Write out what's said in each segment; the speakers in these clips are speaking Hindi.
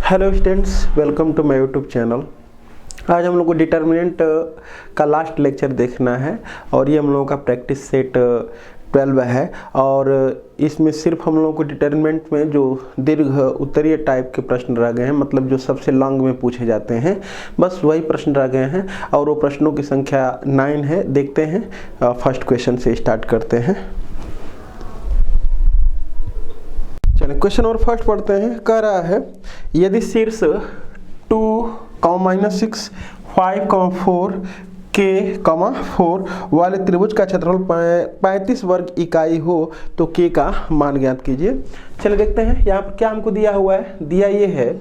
Hello students, welcome to my YouTube channel. आज हम लोग को डिटर्मिनेंट का लास्ट लेक्चर देखना है और ये हम लोगों का प्रैक्टिस सेट 12 है। और इसमें सिर्फ हम लोगों को डिटर्मिनेंट में जो दीर्घ उत्तरीय टाइप के प्रश्न रह गए हैं, मतलब जो सबसे लॉन्ग में पूछे जाते हैं, बस वही प्रश्न रह गए हैं और वो प्रश्नों की संख्या 9 है। देखते हैं, फर्स्ट क्वेश्चन से स्टार्ट करते हैं। चलिए क्वेश्चन नंबर फर्स्ट पढ़ते हैं। कह रहा है यदि शीर्ष 2, -6, 5, 4 K, 4 वाले त्रिभुज का क्षेत्रफल 35 वर्ग इकाई हो तो K का मान ज्ञात कीजिए। चलिए देखते हैं यहाँ पर क्या हमको दिया हुआ है। दिया ये है,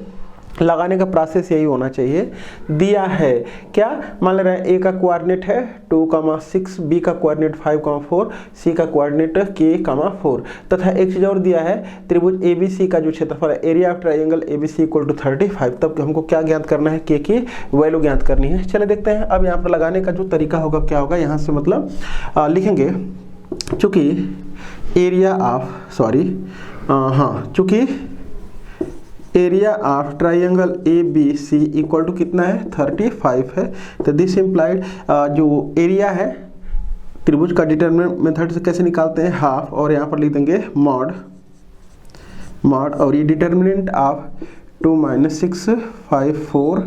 लगाने का प्रोसेस यही होना चाहिए। दिया है क्या, मान ले रहे हैं A का कोऑर्डिनेट है 2, 6, B का कोऑर्डिनेट 5, 4, C का कोऑर्डिनेट K, 4 तथा एक चीज और दिया है, त्रिभुज ABC का जो क्षेत्रफल है, एरिया ऑफ ट्रायंगल ABC = 35। तब हमको क्या ज्ञात करना है, K की वैल्यू ज्ञात करनी है। चले देखते हैं। अब यहाँ पर लगाने का जो तरीका होगा क्या होगा, यहाँ से मतलब लिखेंगे चूंकि area of triangle ABC equal to कितना है, 35 है। तो दिस इम्प्लाइड जो एरिया है त्रिभुज का डिटरमिनेंट मेथड से कैसे निकालते हैं, हाफ, और यहाँ पर लिख देंगे मॉड, और ये डिटरमिनेंट ऑफ 2, -6, 5, 4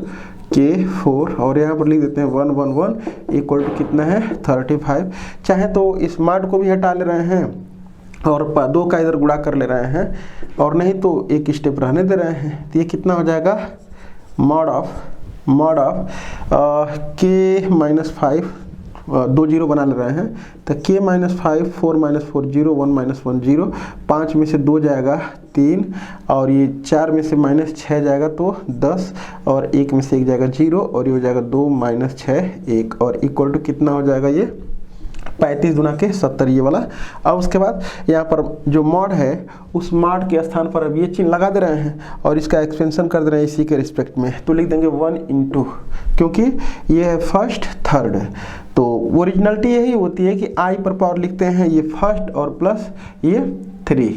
K, 4, और यहाँ पर लिख देते हैं 1, 1, 1 इक्वल टू कितना है, 35। चाहे तो इस मॉड को भी हटा ले रहे हैं और 2 का इधर गुणा कर ले रहे हैं, और नहीं तो एक स्टेप रहने दे रहे हैं। तो ये कितना हो जाएगा, मॉड ऑफ K - 5, 2 0 बना ले रहे हैं तो K - 5, 4 - 4 0, 1 - 1 0, 5 में से 2 जाएगा 3, और ये 4 में से -6 जाएगा तो 10, और 1 में से 1 जाएगा 0, और ये हो जाएगा 2 - 6 1, और इक्वल टू कितना हो जाएगा, ये 35 गुना के 70 ये वाला। अब उसके बाद यहाँ पर जो मॉड है उस मॉड के स्थान पर अब ये चिन्ह लगा दे रहे हैं और इसका एक्सपेंशन कर दे रहे हैं इसी के रिस्पेक्ट में। तो लिख देंगे 1 × क्योंकि ये है फर्स्ट थर्ड, तो ओरिजिनलिटी यही होती है कि I पर पावर लिखते हैं ये फर्स्ट और प्लस ये 3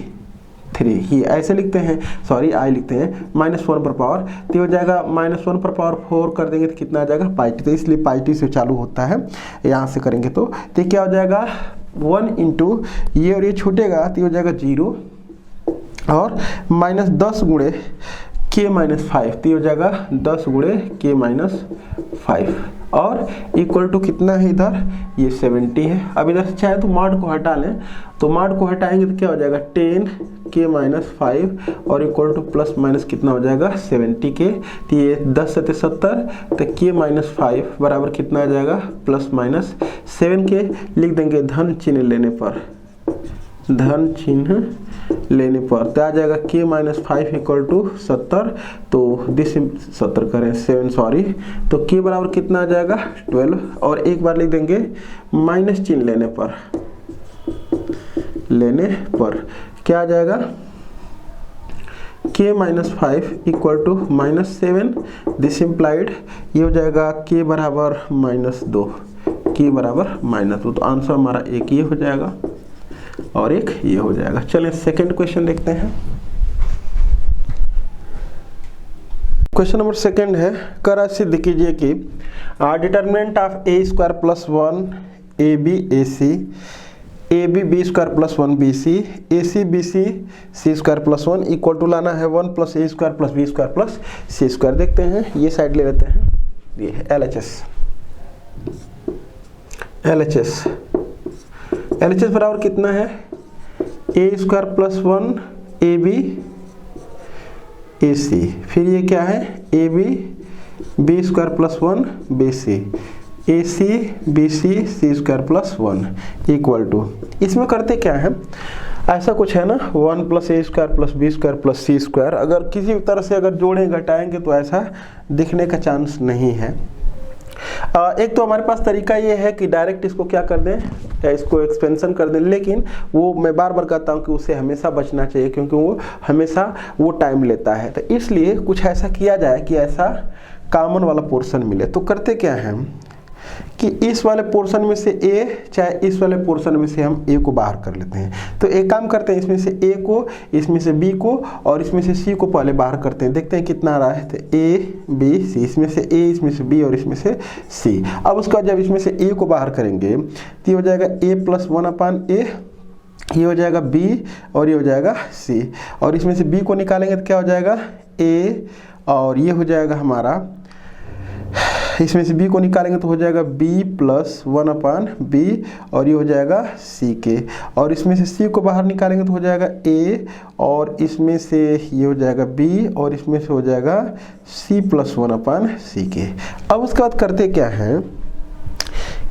ये ऐसे लिखते हैं, सॉरी I लिखते हैं -1 पर पावर, तो हो जाएगा -1 पर पावर 4 कर देंगे तो कितना आ जाएगा, πt। तो इसलिए πt से चालू होता है, यहाँ से करेंगे तो क्या हो जाएगा, 1 × ये, और ये छूटेगा तो हो जाएगा 0, और -10 गुणे K - 5, तो हो जाएगा 10 गुणे K - 5, और इक्वल टू कितना है इधर, ये 70 है। अब इधर से चाहे तो मॉड को हटा लें, तो मॉड को हटाएंगे तो क्या हो जाएगा, 10 K - 5, और इक्वल टू प्लस माइनस कितना हो जाएगा, 70 K। तो ये 10 से 70, तो K - 5 बराबर कितना आ जाएगा, +-7K। लिख देंगे धन चिन्ह लेने पर, तो आ जाएगा K - 5 इक्वल टू 70, तो दिस 70 करें 7 सॉरी, तो K बराबर कितना आ जाएगा, 12, और एक बार लिख देंगे माइनस चिन्ह लेने पर क्या आ जाएगा, K - 5 equal to -7, this implied ये हो जाएगा K बराबर -2, K बराबर -2, तो आंसर हमारा एक ये हो जाएगा और एक ये हो जाएगा। चलिए सेकंड क्वेश्चन देखते हैं। क्वेश्चन नंबर सेकंड है, कर सिद्ध कीजिए कि determinant of A² + 1 ABAC, ABB² + 1BC, ACBC C² + 1 equal to लाना है 1 + A² + B² + C²। देखते हैं, ये साइड ले लेते हैं, ये है LHS बराबर कितना है, A² + 1 AB AC, फिर ये क्या है, AB B² + 1 BC, AC BC C² + 1 equal to, इसमें करते क्या है, ऐसा कुछ है ना, 1 + A² + B² + C²। अगर किसी भी तरह से अगर जोड़ें घटाएंगे तो ऐसा दिखने का चांस नहीं है। एक तो हमारे पास तरीका ये है कि डायरेक्ट इसको क्या कर दें, या इसको एक्सपेंशन कर दें, लेकिन वो मैं बार बार कहता हूँ कि उसे हमेशा बचना चाहिए क्योंकि वो हमेशा टाइम लेता है। तो इसलिए कुछ ऐसा किया जाए कि ऐसा कॉमन वाला पोर्शन मिले। तो करते क्या है कि इस वाले पोर्शन में से ए चाहे इस वाले पोर्शन में से हम ए को बाहर कर लेते हैं। तो एक काम करते हैं, इसमें से ए को, इसमें से बी को और इसमें से सी को पहले बाहर करते हैं, देखते हैं कितना आ रहा है। तो ए बी सी, इसमें से ए, इसमें से बी और इसमें से सी। अब उसके बाद जब इसमें से ए को बाहर करेंगे तो ये हो जाएगा ए प्लस 1/a, ये हो जाएगा बी और ये हो जाएगा सी। और इसमें से बी को निकालेंगे तो क्या हो जाएगा ए, और ये हो जाएगा हमारा, इसमें से b को निकालेंगे तो हो जाएगा b प्लस 1/b और ये हो जाएगा c के। और इसमें से c को बाहर निकालेंगे तो हो जाएगा a और इसमें से ये हो जाएगा b और इसमें से हो जाएगा c प्लस 1/c के। अब उसके बाद करते क्या हैं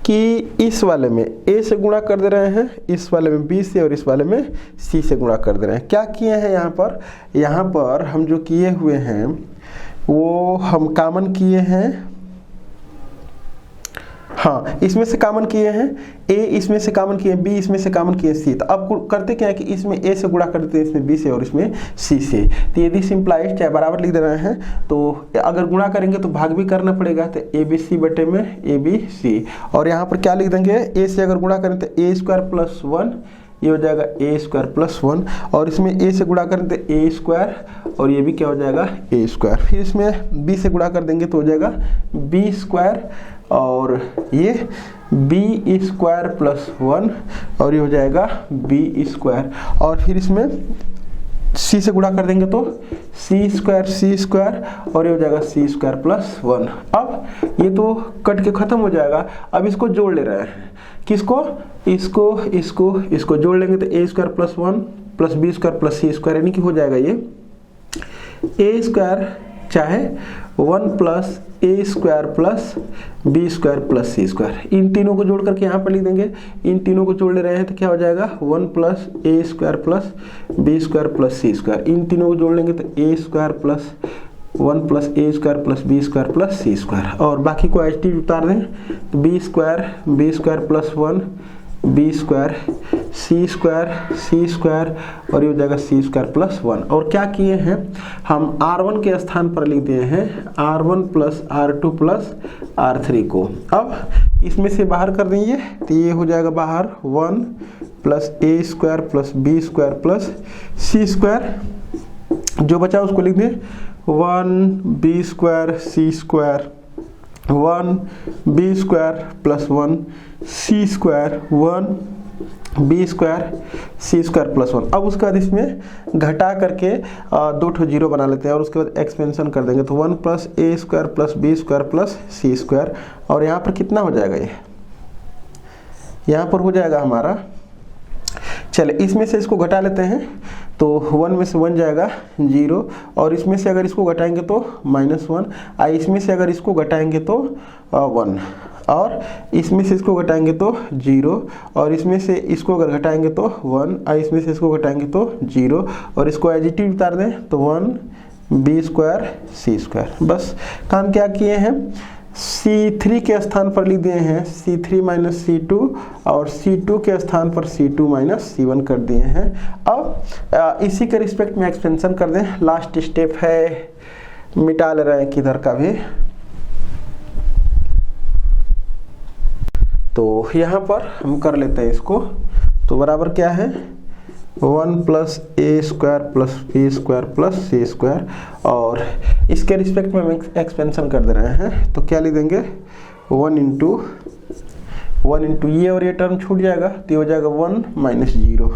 कि इस वाले में a से गुणा कर दे रहे हैं, इस वाले में b से और इस वाले में c से गुणा कर दे रहे हैं। क्या किए हैं यहाँ पर हम जो किए हुए हैं वो हम कॉमन किए हैं, हाँ इसमें से कॉमन किए हैं a, इसमें से कॉमन किए b, इसमें से कॉमन किए c। तो अब करते क्या है कि इसमें a से गुणा कर देते हैं, इसमें b से और इसमें c से। तो यदि सिंप्लाइज चाहे बराबर लिख दे रहे हैं तो अगर गुणा करेंगे तो भाग भी करना पड़ेगा, तो abc बटे में abc। और यहाँ पर क्या लिख देंगे, a से अगर गुणा करें तो a² प्लस 1, ये हो जाएगा a² प्लस 1 और इसमें a से गुणा करें तो a² और ये भी क्या हो जाएगा a²। फिर इसमें b से गुणा कर देंगे तो हो जाएगा b² और ये b² प्लस 1 और ये हो जाएगा b²। और फिर इसमें c से गुणा कर देंगे तो c² और ये हो जाएगा c² प्लस 1। अब ये तो कट के खत्म हो जाएगा। अब इसको जोड़ ले रहे हैं, किसको, इसको जोड़ लेंगे तो a² plus 1 plus b² plus c², यानी कि हो जाएगा ये a² चाहे 1 plus a² plus b² plus c²। इन तीनों को जोड़ करके यहाँ पर लिख देंगे, इन तीनों को जोड़ ले रहे हैं तो क्या हो जाएगा 1 plus a² plus b² plus c²। इन तीनों को जोड़ लेंगे तो a² plus 1 plus a² plus b² plus c²। और बाकी को एच टी उतार दें तो b² प्लस 1 b² c² और ये हो जाएगा c² प्लस 1। और क्या किए हैं हम r1 के स्थान पर लिख दिए हैं r1 plus r2 plus r3 को। अब इसमें से बाहर कर देंगे तो ये हो जाएगा बाहर 1 plus a² plus b² plus c²। जो बचा उसको लिख दें 1 b² c² 1 b² plus 1 c² 1 b² c² plus 1। अब उसके बाद इसमें घटा करके दो ठो जीरो बना लेते हैं और उसके बाद एक्सपेंशन कर देंगे तो 1 plus a² plus b² plus c²। और यहाँ पर कितना हो जाएगा, ये यहाँ पर हो जाएगा हमारा, चले इसमें से इसको घटा लेते हैं तो 1 में से 1 जाएगा 0 और इसमें से अगर इसको घटाएंगे तो -1, इसमें से अगर इसको घटाएंगे तो 1 और इसमें से इसको घटाएंगे तो 0 और इसमें से इसको अगर घटाएंगे तो 1, इसमें से इसको घटाएंगे तो 0 और इसको एडिटिव उतार दें तो 1 b² c²। बस काम क्या किए हैं, C3 के स्थान पर लिख दिए हैं C3 माइनस C2 और C2 के स्थान पर C2 माइनस C1 कर दिए हैं। अब इसी के रिस्पेक्ट में एक्सपेंशन कर दें, लास्ट स्टेप है, मिटा ले रहे हैं किधर का भी। तो यहाँ पर हम कर लेते हैं इसको, तो बराबर क्या है 1 plus a² plus b² plus c²। और इसके रिस्पेक्ट में हम एक्सपेंशन कर दे रहे हैं तो क्या लिख देंगे 1 इंटू ये और ये टर्म छूट जाएगा तो ये हो जाएगा 1 माइनस 0,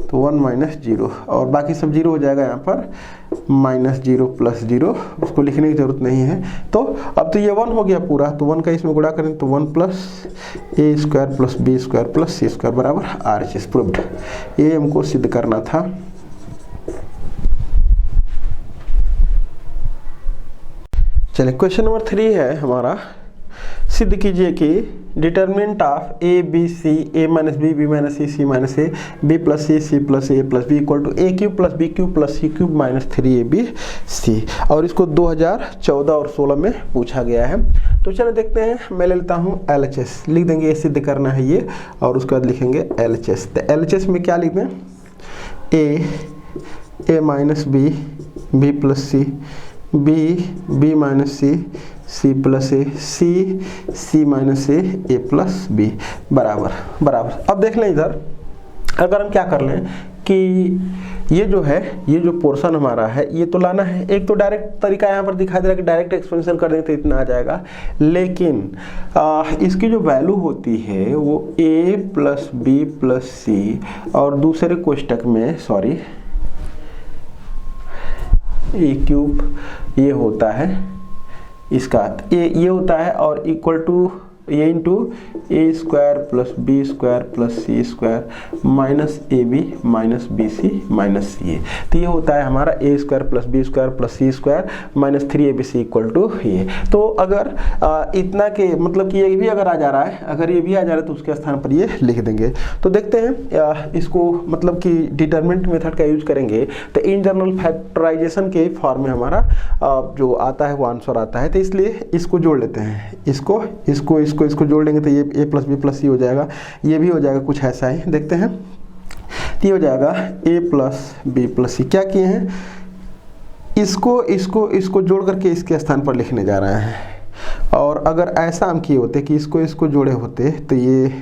तो 1 माइनस 0 और बाकी सब 0 हो जाएगा यहाँ पर -0 प्लस 0, उसको लिखने की जरूरत नहीं है। तो अब तो ये 1 हो गया पूरा, तो 1 का इसमें गुणा करें तो 1 plus a² plus b² plus c² बराबर RHS प्रूव्ड। ये हमको सिद्ध करना था। चलिए क्वेश्चन नंबर 3 है हमारा, सिद्ध कीजिए कि determinant of a b c a minus b b minus c c minus a b plus c plus a plus b equal to a³ plus b³ plus c³ minus 3ab c। और इसको 2014 और 16 में पूछा गया है। तो चलो देखते हैं, मैं ले लेता हूँ LHS, लिख देंगे ये सिद्ध करना है ये और उसके बाद लिखेंगे LHS। तो LHS में क्या लिख दें a minus b b plus c b b minus c c plus A, C minus A plus b बराबर बराबर। अब देख लें इधर, अगर हम क्या कर लें कि ये जो पोर्शन हमारा है ये तो लाना है। एक तो डायरेक्ट तरीका यहाँ पर दिखाई दे रहा है कि डायरेक्ट एक्सपेंशन कर देंगे तो इतना आ जाएगा, लेकिन इसकी जो वैल्यू होती है वो a प्लस बी प्लस सी और दूसरे कोष्टक में सॉरी ए क्यूब ये होता है इसका ये होता है और equal to A into A square plus B square plus C square minus A B minus B C minus C A. तो ये होता है हमारा A square plus B square plus C square minus 3abc equal to ये। तो अगर इतना के मतलब कि ये भी अगर आ जा रहा है, अगर ये भी आ जा रहा है तो उसके स्थान पर ये लिख देंगे। तो देखते हैं इसको मतलब कि डिटरमिनेंट मेथड का यूज करेंगे तो इन जनरल फैक्टराइजेशन के फॉर्म में हमारा जो आता है वो आंसर आता है। तो इसलिए इसको जोड़ लेते हैं, इसको जोड़ लेंगे तो ये a plus B plus C हो जाएगा, ये भी हो जाएगा कुछ ऐसा ही। देखते हैं तो ये हो जाएगा a प्लस बी प्लस सी। क्या किए हैं, इसको जोड़ करके इसके स्थान पर लिखने जा रहे हैं। और अगर ऐसा हम किए होते कि इसको जोड़े होते तो ये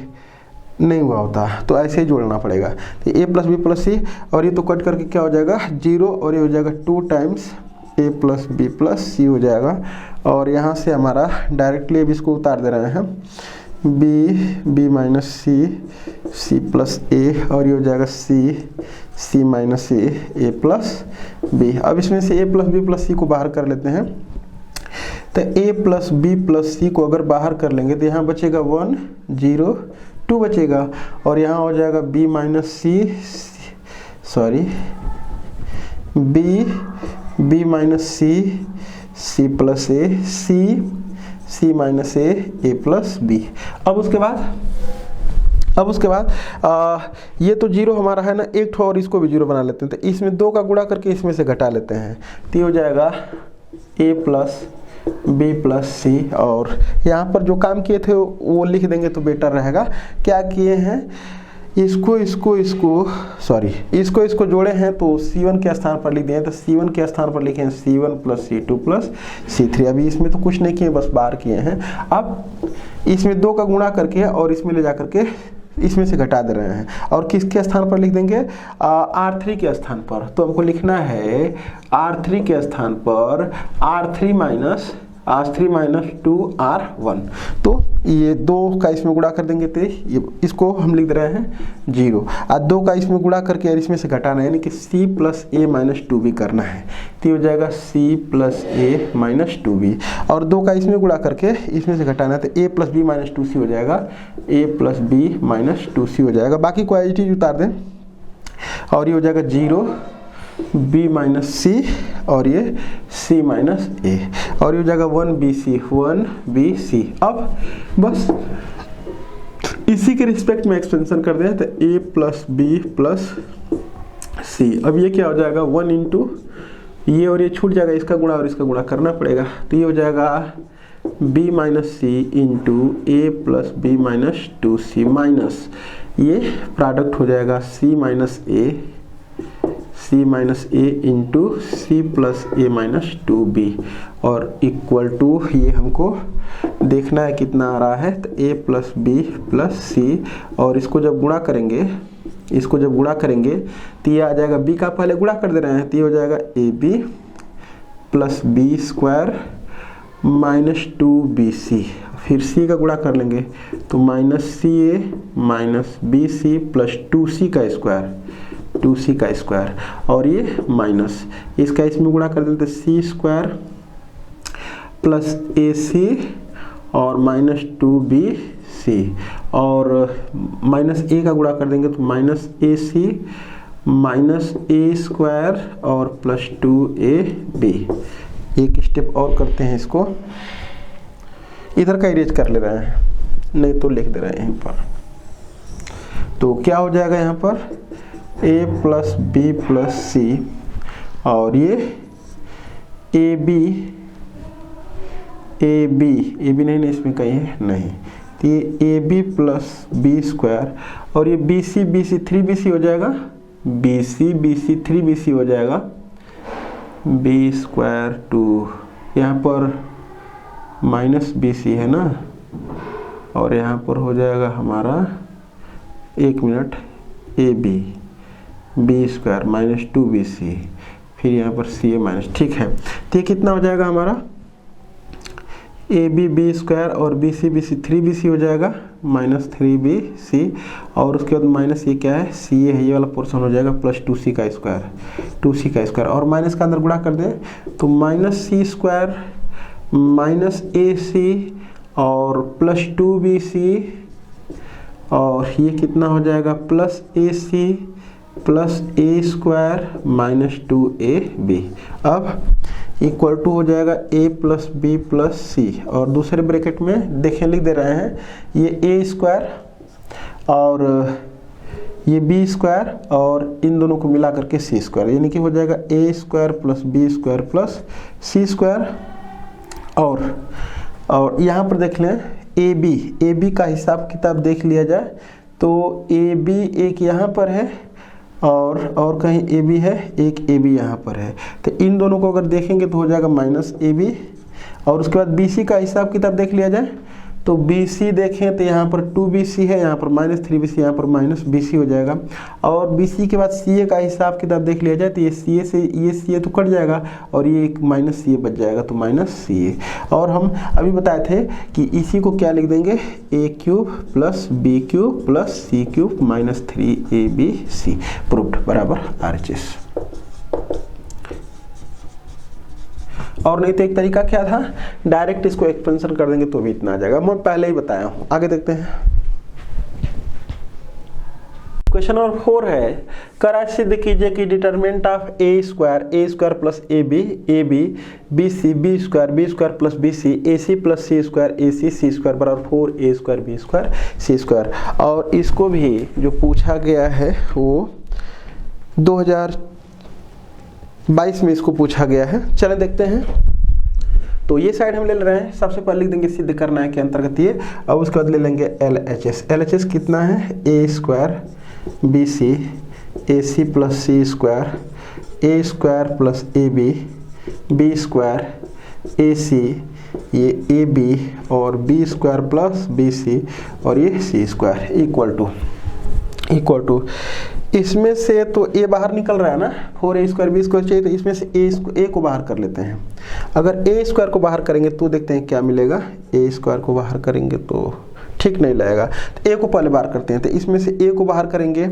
नहीं हुआ होता, तो ऐसे ही जोड़ना पड़ेगा। तो a प्लस बी प्लस सी और ये तो कट करके क्या हो जाएगा 0 और ये हो जाएगा 2 times a plus B plus C हो जाएगा। और यहाँ से हमारा डायरेक्टली अब इसको उतार दे रहे हैं बी माइनस सी प्लस ए और ये हो जाएगा सी माइनस ए प्लस बी। अब इसमें से a प्लस बी प्लस सी को बाहर कर लेते हैं। तो a प्लस बी प्लस सी को अगर बाहर कर लेंगे तो यहाँ बचेगा 1 0 2 बचेगा और यहाँ हो जाएगा b minus B minus C plus ए सी माइनस ए प्लस बी। अब उसके बाद ये तो 0 हमारा है ना, एक ठो और इसको भी 0 बना लेते हैं। तो इसमें 2 का गुणा करके इसमें से घटा लेते हैं तो ये हो जाएगा a प्लस बी प्लस सी। और यहाँ पर जो काम किए थे वो लिख देंगे तो बेटर रहेगा। क्या किए हैं, इसको जोड़े हैं तो C1 के स्थान पर लिख दिए, तो C1 के स्थान पर लिखे हैं C1 plus C2 plus C3। अभी इसमें तो कुछ नहीं किए, बस बार किए हैं। अब इसमें 2 का गुणा करके और इसमें ले जा करके इसमें से घटा दे रहे हैं और किसके स्थान पर लिख देंगे R3 के स्थान पर। तो हमको लिखना है R3 के स्थान पर R3 माइनस 2R1। तो ये 2 का इसमें गुणा कर देंगे तो ये इसको हम लिख दे रहे हैं 0 और 2 का इसमें गुणा करके और इसमें से घटाना है, यानी कि C plus A minus 2b करना है। तो ये हो जाएगा C plus A minus 2b और 2 का इसमें गुणा करके इसमें से घटाना है तो a plus B minus 2c हो जाएगा, a plus B minus 2c हो जाएगा। बाकी को एज इट इज उतार दें और ये हो जाएगा 0 b माइनस सी और ये c माइनस ए और ये हो जाएगा 1bc। अब बस इसी के रिस्पेक्ट में एक्सपेंशन कर दें तो a प्लस बी प्लस सी। अब ये क्या हो जाएगा 1 इंटू ये और ये छूट जाएगा, इसका गुणा और इसका गुणा करना पड़ेगा। तो ये हो जाएगा b minus C into A plus B minus 2c minus ये प्रोडक्ट हो जाएगा c minus A into C plus A minus 2b और इक्वल टू ये हमको देखना है कितना आ रहा है तो a प्लस बी प्लस सी और इसको जब गुणा करेंगे तो ये आ जाएगा b का पहले गुणा कर दे रहे हैं तो ये हो जाएगा ab plus B square minus 2bc। फिर c का गुणा कर लेंगे तो minus ca minus bc plus 2c का स्क्वायर और ये माइनस इसका इसमें गुणा कर देते c स्क्वायर प्लस ac और माइनस 2bc और माइनस a का गुणा कर देंगे तो minus ac minus a square और प्लस 2ab। एक स्टेप और करते हैं, इसको इधर का इरेज कर ले रहे हैं, नहीं तो लिख दे रहे हैं यहाँ पर। तो क्या हो जाएगा यहाँ पर a प्लस बी प्लस सी और ये ए बी नहीं इसमें कहीं है नहीं, तो ये ए बी प्लस बी स्क्वायर और ये बी सी 3bc हो जाएगा, बी सी 3bc हो जाएगा b स्क्वायर 2 यहाँ पर माइनस बी सी है ना, और यहाँ पर हो जाएगा हमारा 1 minute B square minus 2bc, फिर यहाँ पर सी ए माइनस, ठीक है। तो ये कितना हो जाएगा हमारा बी स्क्वायर और बी सी 3bc हो जाएगा माइनस 3bc, और उसके बाद माइनस ये क्या है सी ए है, ये वाला पोर्शन हो जाएगा प्लस 2c का स्क्वायर, और माइनस का अंदर गुणा कर दें तो माइनस सी स्क्वायर माइनस ए सी और प्लस 2bc, और ये कितना हो जाएगा plus A C plus a square minus 2ab। अब इक्वल टू हो जाएगा a प्लस बी प्लस सी, और दूसरे ब्रैकेट में देखें लिख दे रहे हैं ये a स्क्वायर और ये b स्क्वायर, और इन दोनों को मिला करके c स्क्वायर, यानी कि हो जाएगा a square plus B square plus C square. और यहाँ पर देख लें ए बी का हिसाब किताब देख लिया जाए तो ए बी एक यहाँ पर है और कहीं ए बी है, एक ए बी यहाँ पर है, तो इन दोनों को अगर देखेंगे तो हो जाएगा माइनस ए बी। और उसके बाद बी सी का हिसाब किताब देख लिया जाए तो बी सी देखें तो यहाँ पर 2bc है, यहाँ पर माइनस 3bc, यहाँ पर माइनस bc हो जाएगा। और bc के बाद सी ए का हिसाब किताब देख लिया जाए तो ये सी ए से ये सी ए तो कट जाएगा और ये एक माइनस सी ए बच जाएगा, तो माइनस सी ए। और हम अभी बताए थे कि इसी को क्या लिख देंगे A cube plus B cube plus C cube minus 3abc proved बराबर RHS। और नहीं तो एक तरीका क्या था, डायरेक्ट इसको एक्सपेंशन कर देंगे तो भी इतना आ जाएगा, मैं पहले ही बताया हूं। आगे देखते हैं क्वेश्चन नंबर 4 है, करा सिद्ध कीजिए कि determinant of a square plus A B square plus B c plus C square बराबर 4a स्क्वायर बी स्क्वायर सी स्क्वायर। और इसको भी जो पूछा गया है वो 2022 में इसको पूछा गया है। चलें देखते हैं। तो ये साइड हम ले रहे हैं, सबसे पहले लिख देंगे सिद्ध करना है के अंतर्गत ये, और उसके बाद ले लेंगे LHS कितना है A square B C A C plus C square plus A B square A C ये ए बी और B square plus B C और ये सी स्क्वायर इक्वल टू इसमें से तो a बाहर निकल रहा है ना, 4a स्क्वायर बी स्क्वायर चाहिए, तो इसमें से a को बाहर कर लेते हैं। अगर a स्क्वायर को बाहर करेंगे तो देखते हैं क्या मिलेगा, a स्क्वायर को बाहर करेंगे तो ठीक नहीं लगेगा, तो a को पहले बाहर करते हैं। तो इसमें से a को बाहर करेंगे,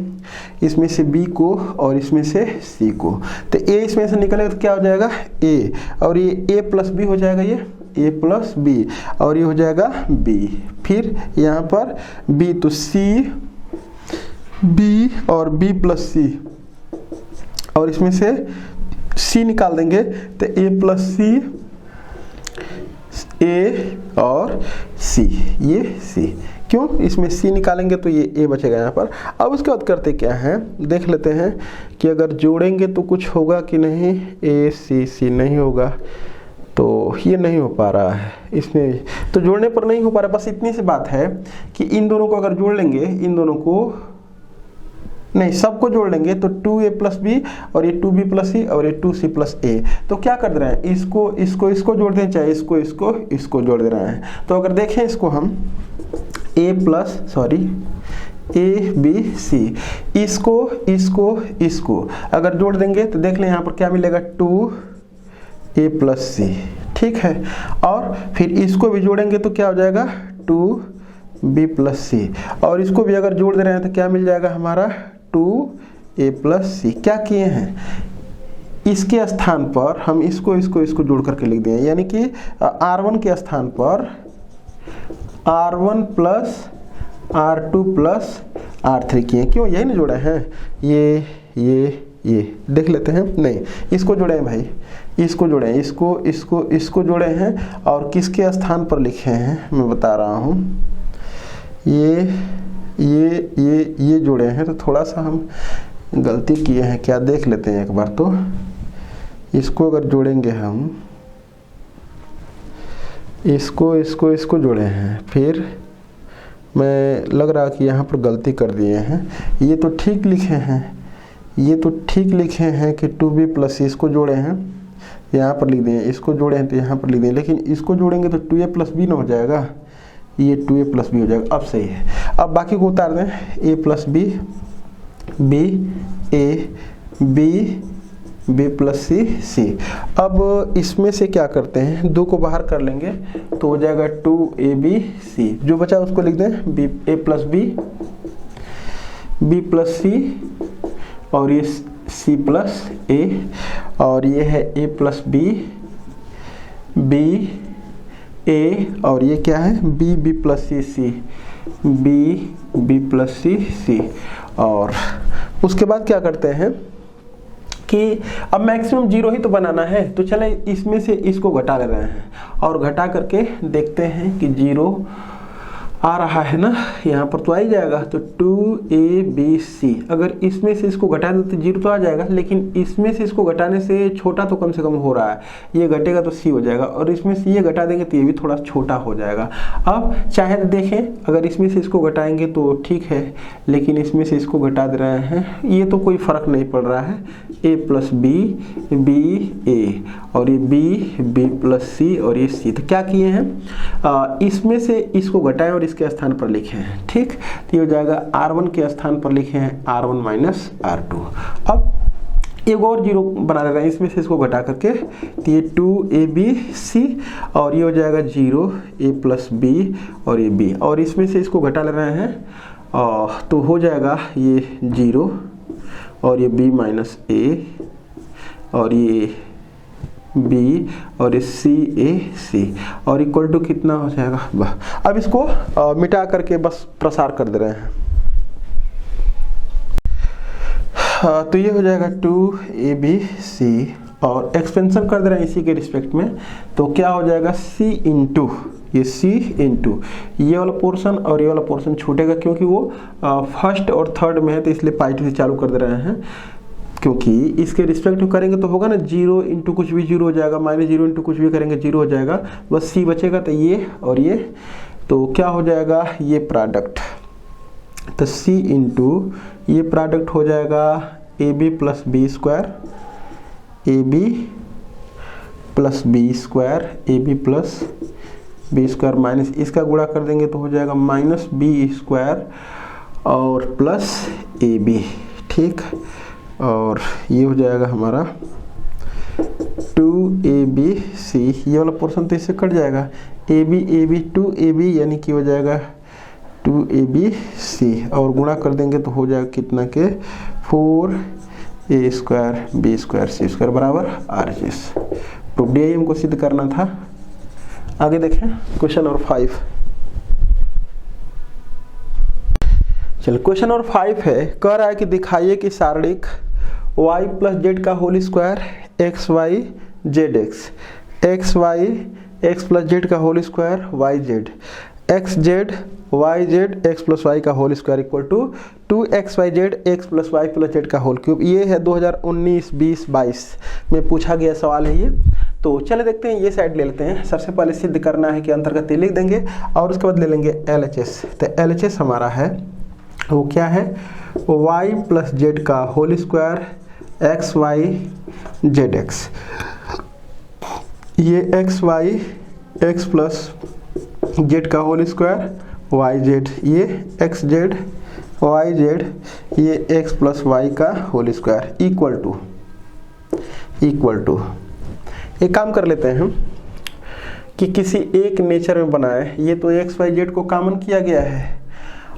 इसमें से b को और इसमें से c को, तो a इसमें से निकलेगा तो क्या हो जाएगा a, और ये a प्लस बी हो जाएगा, ये a प्लस बी, और ये हो जाएगा b, फिर यहाँ पर b तो c b और b प्लस सी, और इसमें से c निकाल देंगे तो a प्लस सी a और c, ये c, क्यों इसमें c निकालेंगे तो ये a बचेगा यहाँ पर। अब उसके बाद करते क्या है, देख लेते हैं कि अगर जोड़ेंगे तो कुछ होगा कि नहीं, a c नहीं होगा, तो ये नहीं हो पा रहा है इसमें, तो जोड़ने पर नहीं हो पा रहा। बस इतनी सी बात है कि इन दोनों को अगर जोड़ लेंगे, इन दोनों को नहीं सबको जोड़ लेंगे तो 2a प्लस बी और ये 2b प्लस सी और ये 2c प्लस ए, तो क्या कर रहे हैं, इसको जोड़ दें, चाहे इसको जोड़ दे रहे हैं। तो अगर देखें इसको हम a b c, इसको अगर जोड़ देंगे तो देख लें यहाँ पर क्या मिलेगा 2a प्लस सी, ठीक है। और फिर इसको भी जोड़ेंगे तो क्या हो जाएगा 2b प्लस सी, और इसको भी अगर जोड़ दे रहे हैं तो क्या मिल जाएगा हमारा 2a प्लस सी। क्या किए हैं, इसके स्थान पर हम इसको जोड़ करके लिख दिए, यानी कि R1 के स्थान पर R1 plus R2 plus R3 किए, क्यों यही ना जोड़े हैं, ये देख लेते हैं, नहीं इसको जोड़े हैं भाई, इसको जोड़े हैं, इसको जोड़े हैं, और किसके स्थान पर लिखे हैं मैं बता रहा हूँ, ये जोड़े हैं। तो थोड़ा सा हम गलती किए हैं, क्या देख लेते हैं एक बार। तो इसको अगर जोड़ेंगे हम, इसको जोड़े हैं, फिर मैं लग रहा कि यहाँ पर गलती कर दिए हैं। ये तो ठीक लिखे हैं कि 2b प्लस इसको जोड़े हैं, यहाँ पर लिख दें, इसको जोड़े हैं तो यहाँ पर लिख दें, लेकिन इसको जोड़ेंगे तो 2a + b ना हो जाएगा, ये 2a + b हो जाएगा। अब सही है। अब बाकी को उतार दें, a + b, b a, b + c, c। अब इसमें से क्या करते हैं, 2 को बाहर कर लेंगे तो हो जाएगा 2ab c। जो बचा उसको लिख दें a + b, b + c और ये c + a, और ये है a + b, b a और ये क्या है b + c, c, b + c, c। और उसके बाद क्या करते हैं कि अब मैक्सिमम 0 ही तो बनाना है, तो चले इसमें से इसको घटा ले रहे हैं और घटा करके देखते हैं कि 0 आ रहा है ना, यहाँ पर तो आ ही जाएगा। तो 2abc, अगर इसमें से इसको घटा दें तो 0 तो आ जाएगा, लेकिन इसमें से इसको घटाने से छोटा तो कम से कम हो रहा है, ये घटेगा तो c हो जाएगा, और इसमें से ये घटा देंगे तो ये भी थोड़ा छोटा हो जाएगा। अब चाहे देखें, अगर इसमें से इसको घटाएंगे तो ठीक है, लेकिन इसमें से इसको घटा दे रहे हैं, ये तो कोई फर्क नहीं पड़ रहा है। a + b, b a और ये b + c और ये c। तो क्या किए हैं, इसमें से इसको घटाएं और इसके स्थान पर लिखे हैं, ठीक। तो ये हो जाएगा r1 के स्थान पर लिखे हैं r1 - r2। अब एक और 0 बना ले रहे हैं, इसमें से इसको घटा करके, तो ये 2abc और ये हो जाएगा 0 a + b और ये b, और इसमें से इसको घटा ले रहे हैं तो हो जाएगा ये 0 और ये b - a और ये b और ये c और इक्वल टू कितना हो जाएगा। अब इसको मिटा करके बस प्रसार कर दे रहे हैं, तो ये हो जाएगा 2abc और एक्सपेंशन कर दे रहे हैं इसी के रिस्पेक्ट में, तो क्या हो जाएगा c इंटू ये c इंटू ये वाला पोर्शन और ये वाला पोर्शन छूटेगा, क्योंकि वो फर्स्ट और थर्ड में है, तो इसलिए π2 से चालू कर दे रहे हैं, क्योंकि इसके रिस्पेक्ट करेंगे तो होगा ना 0 इंटू कुछ भी 0 हो जाएगा, -0 इंटू कुछ भी करेंगे 0 हो जाएगा, बस c बचेगा। तो ये और ये, तो क्या हो जाएगा ये प्रोडक्ट, तो c इंटू ये प्रोडक्ट हो जाएगा ab + b square, ab + b square, ab + b square minus इसका गुणा कर देंगे तो हो जाएगा -b स्क्वायर और प्लस ab, ठीक। और ये हो जाएगा हमारा 2abc, ये वाला पोर्शन तो इससे कट जाएगा, ab 2ab यानी कि हो जाएगा 2abc और गुणा कर देंगे तो हो जाएगा कितना के 4a square b square c square बराबर rgs। प्रूफ डी हमको सिद्ध करना था। आगे देखें क्वेश्चन नंबर 5। चल क्वेश्चन नंबर 5 है, कह रहा है कि दिखाइए कि सारणिक y + z का whole square xy zx, xy x + z का whole square yz, xz yz x + y का whole square equal to 2xyz x + y + z का होल क्यूब। ये है 2019, 20, 22 में पूछा गया सवाल है ये। तो चले देखते हैं, ये साइड ले लेते हैं। सबसे पहले सिद्ध करना है कि अंतर्गत लिख देंगे और उसके बाद ले लेंगे LHS। तो LHS हमारा है वो क्या है, y + z का होल स्क्वायर xy zx, ये xy x + z का होल स्क्वायर yz, ये xz yz, ये x + y का होल स्क्वायर इक्वल टू एक काम कर लेते हैं हम कि किसी एक नेचर में बनाए, ये तो x y z को कॉमन किया गया है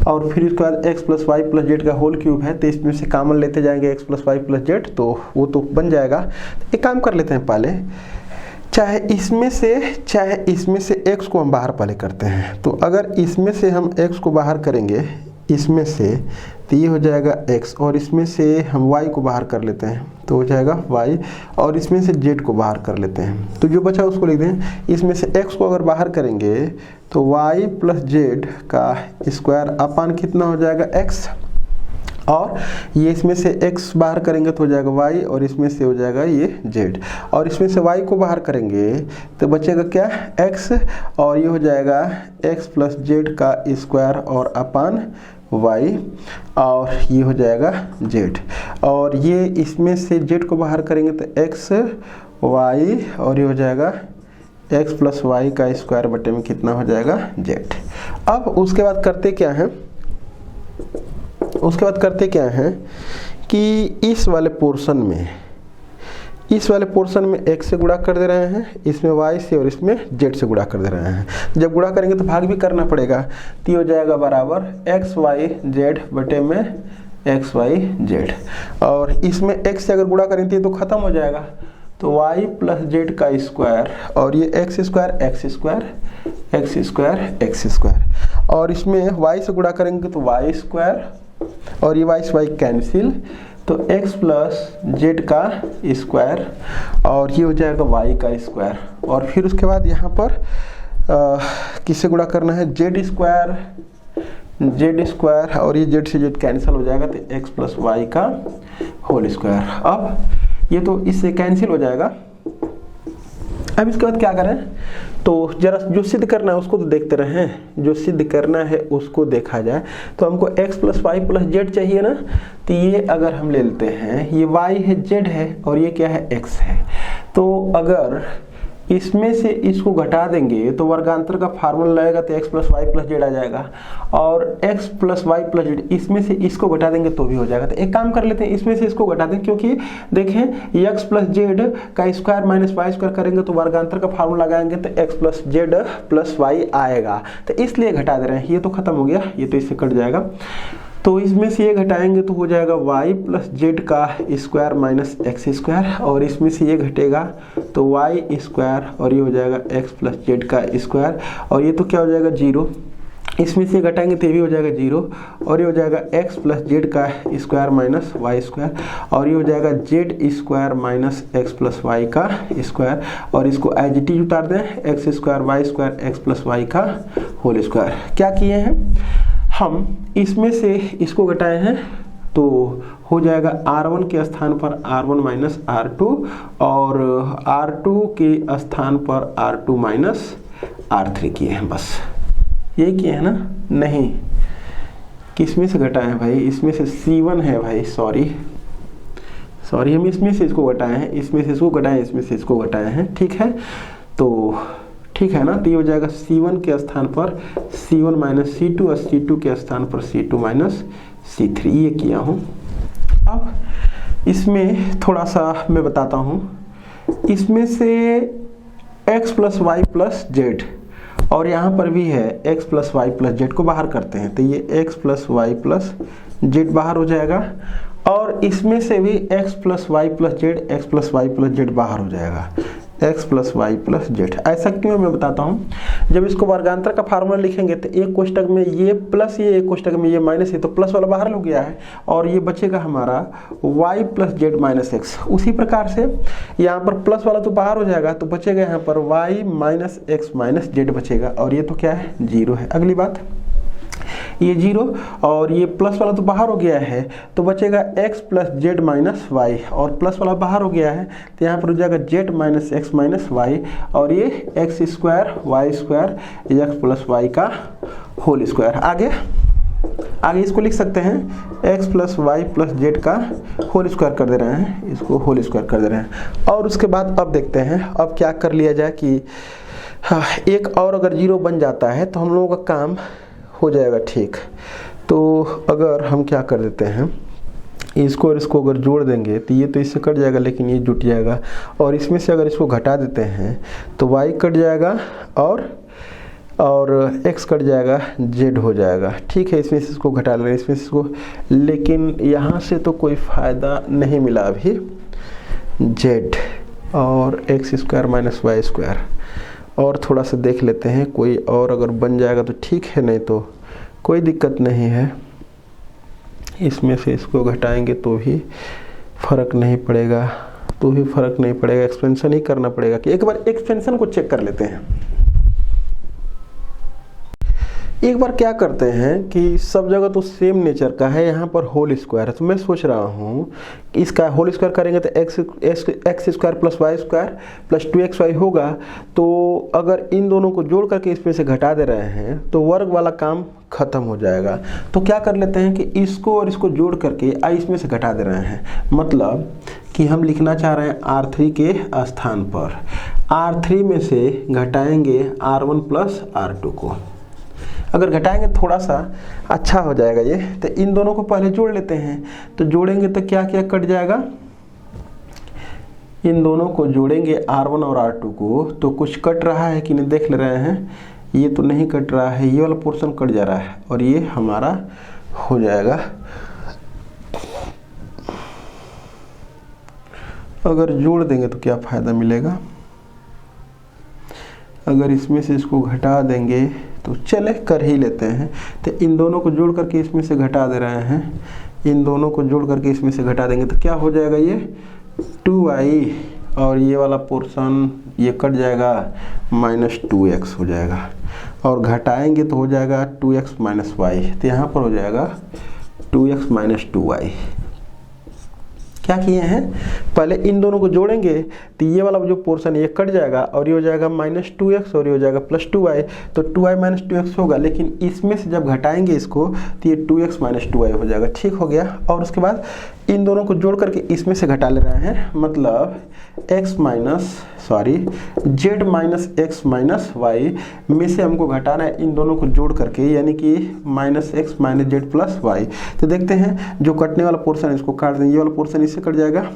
और फिर इसके बाद x + y + z का होल क्यूब है, तो इसमें से कॉमन लेते जाएंगे x + y + z, तो वो तो बन जाएगा। एक काम कर लेते हैं, पहले चाहे इसमें से x को हम बाहर पहले करते हैं। तो अगर इसमें से हम x को बाहर करेंगे, इसमें से, तो ये हो जाएगा x और इसमें से हम y को बाहर कर लेते हैं तो हो जाएगा y और इसमें से z को बाहर कर लेते हैं, तो जो बचा उसको लिख दें। इसमें से x को अगर बाहर करेंगे तो y + z का स्क्वायर अपान कितना हो जाएगा x, और ये इसमें से x बाहर करेंगे तो हो जाएगा y और इसमें से हो जाएगा ये z, और इसमें से y को बाहर करेंगे तो बचेगा क्या x, और ये हो जाएगा x + z का स्क्वायर और अपान y, और ये हो जाएगा z, और ये इसमें से z को बाहर करेंगे तो x y और ये हो जाएगा x प्लस वाई का स्क्वायर बटे में कितना हो जाएगा z। अब उसके बाद करते क्या है, कि इस वाले पोर्शन में x से गुणा कर दे रहे हैं, इसमें y से और इसमें z से गुणा कर दे रहे हैं। जब गुणा करेंगे तो भाग भी करना पड़ेगा, तो ये हो जाएगा बराबर x y z बटे में x y z। और इसमें x से अगर गुणा करेंगे तो खत्म हो जाएगा, तो y प्लस z का स्क्वायर और ये x स्क्वायर और इसमें y से गुणा करेंगे तो y स्क्वायर और ये y से y कैंसिल, तो x प्लस z का स्क्वायर और ये हो जाएगा y का स्क्वायर। और फिर उसके बाद यहाँ पर किससे गुणा करना है, z स्क्वायर और ये z से z कैंसिल हो जाएगा, तो x प्लस वाई का होल स्क्वायर। अब ये तो इससे कैंसिल हो जाएगा। अब इसके बाद क्या करें, तो जरा जो सिद्ध करना है उसको तो देखते रहें, जो सिद्ध करना है उसको देखा जाए। तो हमको x plus Y plus z चाहिए ना, तो ये अगर हम ले लेते हैं, ये y है z है और ये क्या है x है, तो अगर इसमें से इसको घटा देंगे तो वर्गांतर का फार्मूला लगेगा, तो x plus Y plus Z आ जाएगा और x plus Y plus Z इसमें से इसको घटा देंगे तो भी हो जाएगा। तो एक काम कर लेते हैं, इसमें से इसको घटा दें, क्योंकि देखें x प्लस जेड का स्क्वायर माइनस वाई स्क्वायर करेंगे तो वर्गांतर का फार्मूला लगाएंगे तो x plus z plus y आएगा, तो इसलिए घटा दे रहे हैं। ये तो खत्म हो गया, ये तो इससे कट जाएगा, तो इसमें से ये घटाएंगे तो हो जाएगा y प्लस जेड का स्क्वायर माइनस एक्स स्क्वायर और इसमें से ये घटेगा तो y स्क्वायर और ये हो जाएगा x प्लस जेड का स्क्वायर और ये तो क्या हो जाएगा 0, इसमें से घटाएंगे तो ये भी हो जाएगा 0 और ये हो जाएगा x प्लस जेड का स्क्वायर माइनस वाई स्क्वायर और ये हो जाएगा z square minus x plus y का स्क्वायर और इसको एज इट इज उतार दें, x square Y square x plus y का होल स्क्वायर। क्या किए हैं हम, इसमें से इसको घटाए हैं तो हो जाएगा r1 के स्थान पर r1 माइनस r2 और r2 के स्थान पर r2 माइनस r3 किए हैं, बस यही किए हैं ना। नहीं, किसमें से घटाए हैं भाई, इसमें से c1 है भाई, सॉरी हम इसमें से इसको घटाए हैं, इसमें से इसको घटाए, इसमें से इसको घटाए हैं, ठीक है, तो ठीक है ना। तो ये हो जाएगा c1 के स्थान पर c1 माइनस c2 और c2 के स्थान पर c2 माइनस c3, ये किया हूँ। अब इसमें थोड़ा सा मैं बताता हूँ, इसमें से x plus Y plus z और यहाँ पर भी है x plus Y plus z को बाहर करते हैं, तो ये x plus Y plus z बाहर हो जाएगा और इसमें से भी x plus Y plus z x plus Y plus z बाहर हो जाएगा, x plus Y plus z. ऐसा क्यों, मैं बताता हूँ। जब इसको वर्गांतर का फार्मूला लिखेंगे तो एक कोष्टक में ये प्लस, ये एक कोष्टक में ये माइनस है, तो प्लस वाला बाहर हो गया है और ये बचेगा हमारा y plus z minus x. उसी प्रकार से यहाँ पर प्लस वाला तो बाहर हो जाएगा, तो बचेगा यहाँ पर y minus x minus Z बचेगा और ये तो क्या है 0 है। अगली बात, ये 0 और ये प्लस वाला तो बाहर हो गया है, तो बचेगा x plus z minus y और प्लस वाला बाहर हो गया है, तो यहाँ पर हो जाएगा z minus x minus y और ये x square Y square x plus y का होल स्क्वायर। आगे इसको लिख सकते हैं x plus Y plus z का होल स्क्वायर कर दे रहे हैं, इसको होल स्क्वायर कर दे रहे हैं। और उसके बाद अब देखते हैं अब क्या कर लिया जाए कि एक और अगर 0 बन जाता है तो हम लोगों का काम हो जाएगा ठीक। तो अगर हम क्या कर देते हैं, इसको और इसको अगर जोड़ देंगे तो ये तो इससे कट जाएगा लेकिन ये जुट जाएगा और इसमें से अगर इसको घटा देते हैं तो y कट जाएगा और x कट जाएगा, z हो जाएगा, ठीक है। इसमें से इसको घटा लेंगे, इसमें से इसको, लेकिन यहाँ से तो कोई फ़ायदा नहीं मिला अभी, z और x square minus y square. और थोड़ा सा देख लेते हैं, कोई और अगर बन जाएगा तो ठीक है, नहीं तो कोई दिक्कत नहीं है। इसमें से इसको घटाएंगे तो भी फर्क नहीं पड़ेगा, एक्सपेंशन ही करना पड़ेगा। कि एक बार एक्सपेंशन को चेक कर लेते हैं। एक बार क्या करते हैं कि सब जगह तो सेम नेचर का है, यहाँ पर होल स्क्वायर है, तो मैं सोच रहा हूँ इसका होल स्क्वायर करेंगे तो x square plus y square plus 2xy होगा। तो अगर इन दोनों को जोड़ करके इसमें से घटा दे रहे हैं तो वर्ग वाला काम खत्म हो जाएगा। तो क्या कर लेते हैं कि इसको और इसको जोड़ करके इसमें से घटा दे रहे हैं, मतलब कि हम लिखना चाह रहे हैं R3 के स्थान पर R3 में से घटाएंगे R1 प्लस R2 को। अगर घटाएंगे थोड़ा सा अच्छा हो जाएगा ये। तो इन दोनों को पहले जोड़ लेते हैं, तो जोड़ेंगे तो क्या क्या कट जाएगा, इन दोनों को जोड़ेंगे R1 और R2 को, तो कुछ कट रहा है कि नहीं देख ले रहे हैं। ये तो नहीं कट रहा है, ये वाला पोर्शन कट जा रहा है और ये हमारा हो जाएगा। अगर जोड़ देंगे तो क्या फ़ायदा मिलेगा, अगर इसमें से इसको घटा देंगे तो चले कर ही लेते हैं। तो इन दोनों को जोड़ करके इसमें से घटा दे रहे हैं, इन दोनों को जोड़ करके इसमें से घटा देंगे तो क्या हो जाएगा, ये 2i और ये वाला पोर्शन ये कट जाएगा -2x हो जाएगा, और घटाएंगे तो हो जाएगा 2x माइनस वाई। तो यहाँ पर हो जाएगा 2x माइनस 2y। क्या किए हैं, पहले इन दोनों को जोड़ेंगे तो ये वाला जो पोर्शन ये कट जाएगा और ये हो जाएगा -2x और ये हो जाएगा +2y। तो 2y माइनस 2x होगा, लेकिन इसमें से जब घटाएंगे इसको तो ये 2x माइनस 2y हो जाएगा। ठीक हो गया। और उसके बाद इन दोनों को जोड़ करके इसमें से घटा ले रहे हैं, मतलब z minus x minus y में से हमको घटाना है इन दोनों को जोड़ करके, यानी कि -x minus z plus y। तो देखते हैं जो कटने वाला पोर्शन है इसको काट दें, ये वाला पोर्शन इससे कट जाएगा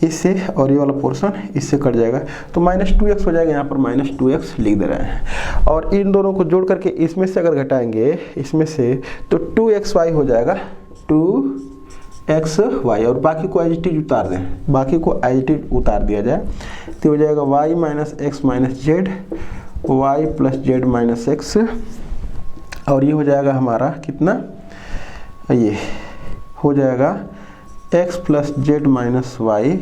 इससे, और ये वाला पोर्शन इससे कट जाएगा, तो -2x हो जाएगा। यहाँ पर -2x लिख दे रहे हैं। और इन दोनों को जोड़ करके इसमें से अगर घटाएंगे इसमें से तो 2xy हो जाएगा, 2xy, और बाकी को एज इट उतार दें, बाकी को एज इट उतार दिया जाए तो हो जाएगा y minus x minus z, y plus z minus x, और ये हो जाएगा हमारा कितना, ये हो जाएगा x plus z minus y,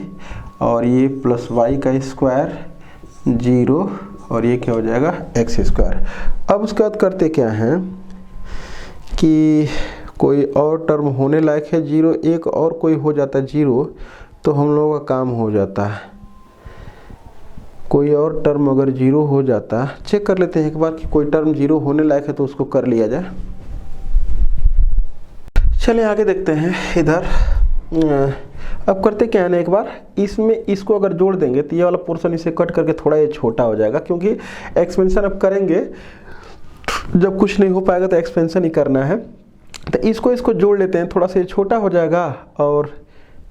और ये प्लस वाई का स्क्वायर 0, और ये क्या हो जाएगा x स्क्वायर। अब उसके बाद करते क्या हैं कि कोई और टर्म होने लायक है 0, एक और कोई हो जाता है 0 तो हम लोगों का काम हो जाता है। कोई और टर्म अगर 0 हो जाता, चेक कर लेते हैं एक बार कि कोई टर्म 0 होने लायक है तो उसको कर लिया जाए। चलिए आगे देखते हैं। इधर अब करते क्या है ना, एक बार इसमें इसको अगर जोड़ देंगे तो ये वाला पोर्शन इसे कट करके थोड़ा ये छोटा हो जाएगा, क्योंकि एक्सपेंशन अब करेंगे जब कुछ नहीं हो पाएगा तो एक्सपेंशन ही करना है। तो इसको जोड़ लेते हैं, थोड़ा सा ये छोटा हो जाएगा और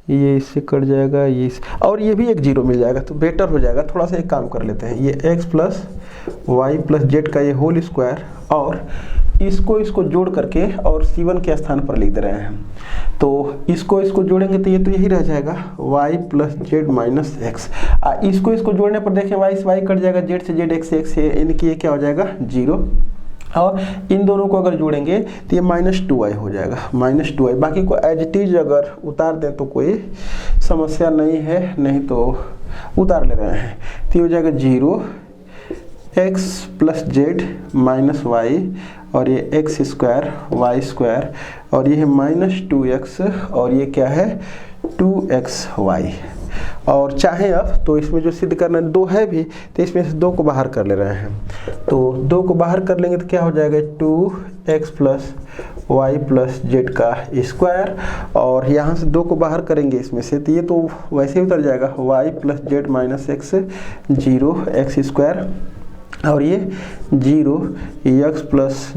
ये इससे कट जाएगा, ये और ये भी एक 0 मिल जाएगा तो बेटर हो जाएगा। थोड़ा सा एक काम कर लेते हैं, ये x plus Y plus z का ये होल स्क्वायर, और इसको जोड़ करके और c1 के स्थान पर लिख दे रहे हैं। तो इसको जोड़ेंगे तो ये तो यही रह जाएगा y plus z minus x. इसको जोड़ने पर देखें y से y कट जाएगा, z से z, x से x, यानी कि ये क्या हो जाएगा 0। और इन दोनों को अगर जोड़ेंगे तो ये -2y हो जाएगा, -2y। बाकी को एज इट इज अगर उतार दें तो कोई समस्या नहीं है, नहीं तो उतार ले रहे हैं तो ये हो जाएगा 0 x plus z minus y, और ये x स्क्वायर वाई स्क्वायर, और ये है -2x, और ये क्या है 2xy। और चाहे अब तो इसमें जो सिद्ध करना 2 है भी, तो इसमें से 2 को बाहर कर ले रहे हैं, तो 2 को बाहर कर लेंगे तो क्या हो जाएगा 2x plus Y plus z का स्क्वायर, और यहाँ से 2 को बाहर करेंगे इसमें से तो ये तो वैसे ही उतर जाएगा y plus z minus x 0 x square, और ये 0 x plus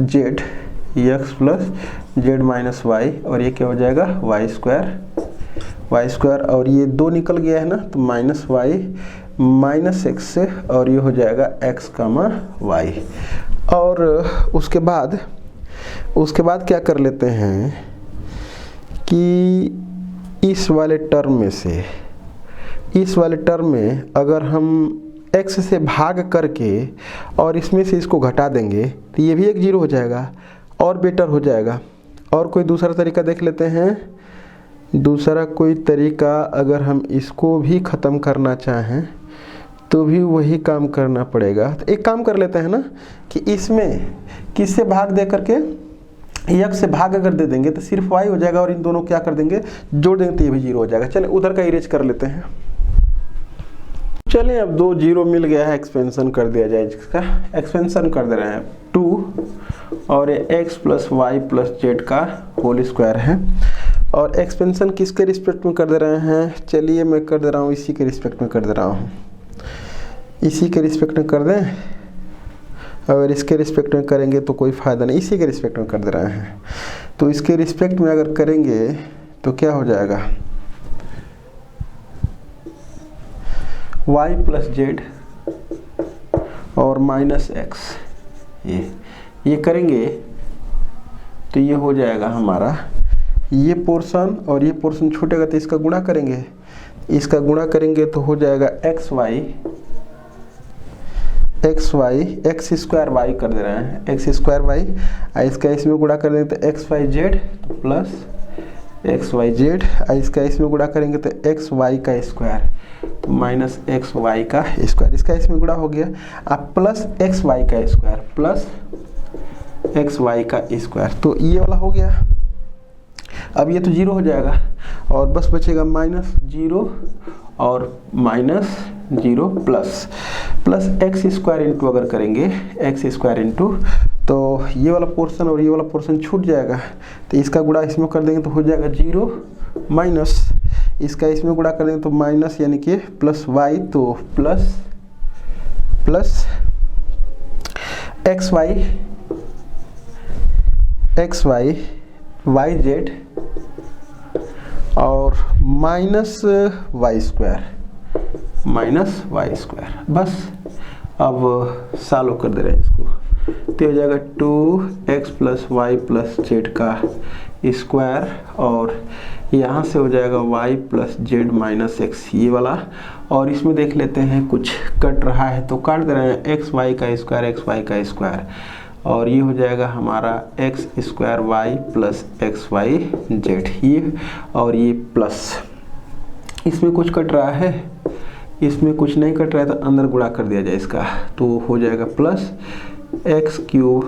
z minus y, और ये क्या हो जाएगा वाई स्क्वायर, और ये 2 निकल गया है ना तो माइनस वाई माइनस एक्स, और ये हो जाएगा x कामा वाई। और उसके बाद क्या कर लेते हैं कि इस वाले टर्म में अगर हम x से भाग करके और इसमें से इसको घटा देंगे तो ये भी एक 0 हो जाएगा और बेटर हो जाएगा। और कोई दूसरा तरीका देख लेते हैं, दूसरा कोई तरीका अगर हम इसको भी ख़त्म करना चाहें तो भी वही काम करना पड़ेगा। तो एक काम कर लेते हैं ना कि इसमें किससे भाग दे करके x से भाग अगर दे देंगे तो सिर्फ y हो जाएगा, और इन दोनों क्या कर देंगे जोड़ देंगे तो ये भी 0 हो जाएगा। चलिए उधर का इरेज कर लेते हैं। चलिए अब 2 0 मिल गया है, एक्सपेंशन कर दिया जाए, जिसका एक्सपेंशन कर दे रहे हैं 2, और ये x plus Y plus z का होल स्क्वायर है, और एक्सपेंशन किसके रिस्पेक्ट में कर दे रहे हैं, चलिए मैं कर दे रहा हूँ इसी के रिस्पेक्ट में कर दे रहा हूँ, इसी के रिस्पेक्ट में कर दें। अगर इसके रिस्पेक्ट में करेंगे तो कोई फ़ायदा नहीं, इसी के रिस्पेक्ट में कर दे रहे हैं। तो इसके रिस्पेक्ट में अगर करेंगे तो क्या हो जाएगा, y प्लस जेड और माइनस एक्स, ये करेंगे तो ये हो जाएगा हमारा, ये पोर्शन और ये पोर्शन छूटेगा तो इसका गुणा करेंगे, इसका गुणा करेंगे तो हो जाएगा x y x square y कर दे रहे हैं, एक्स स्क्वायर वाई, इसका इसमें गुणा कर देंगे तो x y z plus x y z, इसका इसमें गुणा करेंगे तो एक्स वाई का स्क्वायर तो माइनस एक्स वाई का स्क्वायर, इसका इसमें गुणा हो गया, अब प्लस एक्स वाई का स्क्वायर प्लस एक्स वाई का स्क्वायर, तो ये वाला हो गया। अब ये तो जीरो हो जाएगा और बस बचेगा माइनस जीरो और minus zero plus x square into, अगर करेंगे एक्स स्क्वायर इंटू तो ये वाला पोर्शन और ये वाला पोर्शन छूट जाएगा, तो इसका गुणा इसमें कर देंगे तो हो जाएगा जीरो माइनस, इसका इसमें गुणा कर देंगे तो माइनस यानी कि प्लस वाई, तो प्लस एक्स वाई जेड और माइनस वाई स्क्वायर, बस अब सॉल्व कर दे रहे हैं इसको, तो हो जाएगा 2x plus Y plus z का स्क्वायर और यहाँ से हो जाएगा y plus z minus x, ये वाला, और इसमें देख लेते हैं कुछ कट रहा है तो काट दे रहे हैं, एक्स वाई का स्क्वायर और ये हो जाएगा हमारा x square y plus x y z, ये और ये प्लस, इसमें कुछ कट रहा है, इसमें कुछ नहीं कट रहा है तो अंदर गुणा कर दिया जाए इसका, तो हो जाएगा प्लस एक्स क्यूब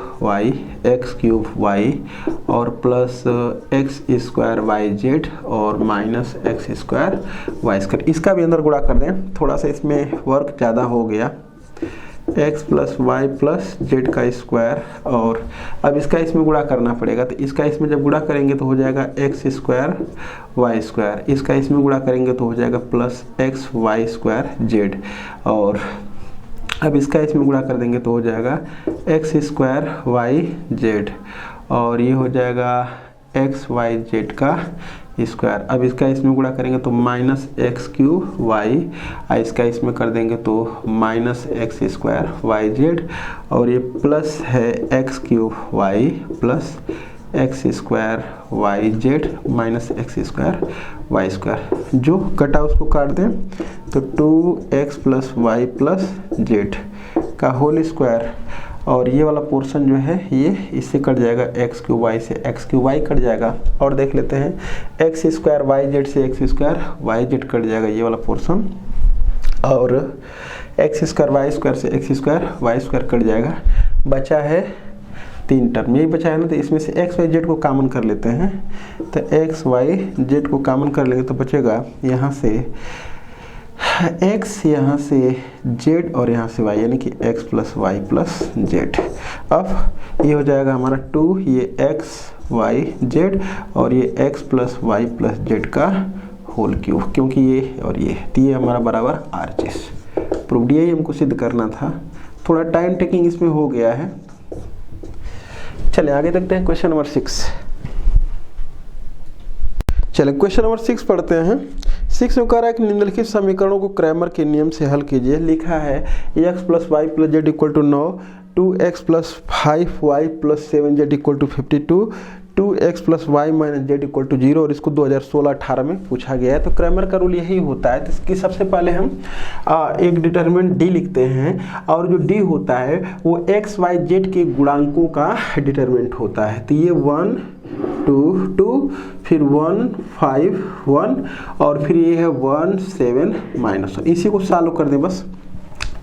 वाई और plus x square Y Z और minus x square Y square, इसका भी अंदर गुणा कर दें, थोड़ा सा इसमें वर्क ज़्यादा हो गया, x plus Y plus z का स्क्वायर और अब इसका इसमें गुणा करना पड़ेगा, तो इसका इसमें जब गुणा करेंगे तो हो जाएगा एक्स स्क्वायर वाई स्क्वायर, इसका इसमें गुणा करेंगे तो हो जाएगा plus x y square z और अब इसका इसमें गुणा कर देंगे तो हो जाएगा एक्स स्क्वायर वाई जेड और ये हो जाएगा एक्स वाई जेड का स्क्वायर, अब इसका इसमें गुणा करेंगे तो माइनस एक्स क्यूब वाई, इसका इसमें कर देंगे तो minus x square Y Z और ये प्लस है x cube y plus x square Y z minus x square Y square, जो कटा उसको काट दें तो 2x plus Y plus z का होल स्क्वायर और ये वाला पोर्शन जो है ये इससे कट जाएगा, एक्स क्यू वाई से एक्स क्यू वाई कट जाएगा और देख लेते हैं एक्स स्क्वायर वाई जेड से एक्स स्क्वायर वाई जेड कट जाएगा ये वाला पोर्शन और एक्स स्क्वायर वाई स्क्वायर से x square Y square cut जाएगा, बचा है 3 टर्म, यही बचा है ना, तो इसमें से एक्स वाई जेड को कॉमन कर लेते हैं, तो एक्स वाई जेड को कॉमन कर लेंगे तो बचेगा यहाँ से x, यहाँ से z और यहाँ से y, यानी कि x plus Y plus z. अब ये हो जाएगा हमारा 2, ये x y z और ये x plus Y plus z का होल क्यूब, क्योंकि ये और ये हमारा बराबर RHS प्रूव्ड, यही हमको सिद्ध करना था, थोड़ा टाइम टेकिंग इसमें हो गया है। चलिए आगे देखते हैं क्वेश्चन नंबर 6। चलिए क्वेश्चन नंबर 6 पढ़ते हैं। 6 में कह रहा है कि निम्नलिखित समीकरणों को क्रैमर के नियम से हल कीजिए। लिखा है x plus Y plus z equal to 9, 2x plus 5y plus 7z equal to 52, 2x plus y minus z equal to 0 और इसको 2016-18 में पूछा गया है। तो क्रैमर का रूल यही होता है। तो इसकी सबसे पहले हम एक डिटरमिनेंट डी लिखते हैं और जो डी होता है वो एक्स वाई जेड के गुणांकों का डिटरमिनेंट होता है। तो ये 1 2 2 फिर 1 5 1 और फिर ये है 1 7 -1। इसी को सॉल्व कर दें बस।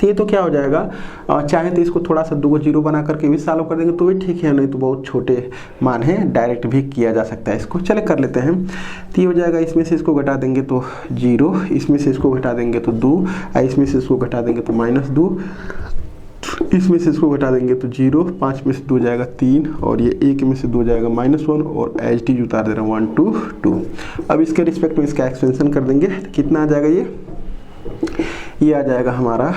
तो ये तो क्या हो जाएगा, चाहे तो इसको थोड़ा सा 2 0 बना करके भी सॉल्व कर देंगे तो भी ठीक है, नहीं तो बहुत छोटे मान है, डायरेक्ट भी किया जा सकता है इसको। चले कर लेते हैं। तो ये हो जाएगा, इसमें से इसको घटा देंगे तो 0, इसमें से इसको घटा देंगे तो 2, इसमें से इसको घटा देंगे तो -2, इसमें से इसको घटा देंगे तो 0, 5 में से 2 जाएगा 3 और ये 1 में से 2 जाएगा -1 और एच टी उतार दे रहे हैं 1 2 2। अब इसके रिस्पेक्ट में इसका एक्सपेंशन कर देंगे तो कितना आ जाएगा ये आ जाएगा हमारा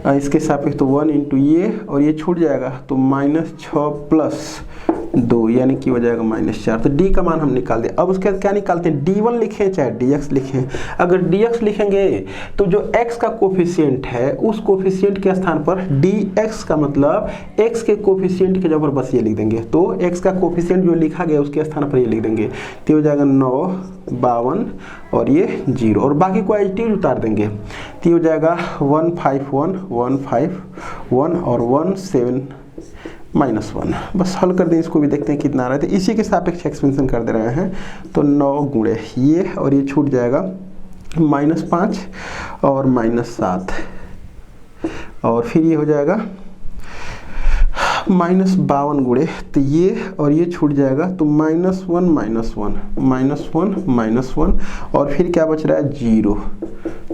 इसके सापेक्ष तो 1 इंटू ये और ये छूट जाएगा तो -6 प्लस 2 यानी कि हो जाएगा -4। तो d का मान हम निकाल दें। अब उसके बाद क्या निकालते हैं, d1 लिखें चाहे dx लिखें। अगर dx लिखेंगे तो जो x का कोफिशिएंट है उस कोफिशिएंट के स्थान पर dx का मतलब x के कोफिशिएंट के जगह पर बस ये लिख देंगे। तो x का कोफिशिएंट जो लिखा गया उसके स्थान पर ये लिख देंगे तो हो जाएगा 9, 52 और ये 0 और बाकी को एच टी उतार देंगे तो हो जाएगा 151, 151 और 17 -1। बस हल कर दें इसको भी, देखते हैं कितना आ रहा है। तो इसी के सापेक्ष एक्सपेंशन कर दे रहे हैं तो 9 गुणे ये और ये छूट जाएगा -5 और -7 और फिर ये हो जाएगा -52 गुणे तो ये और ये छूट जाएगा तो -1 और फिर क्या बच रहा है 0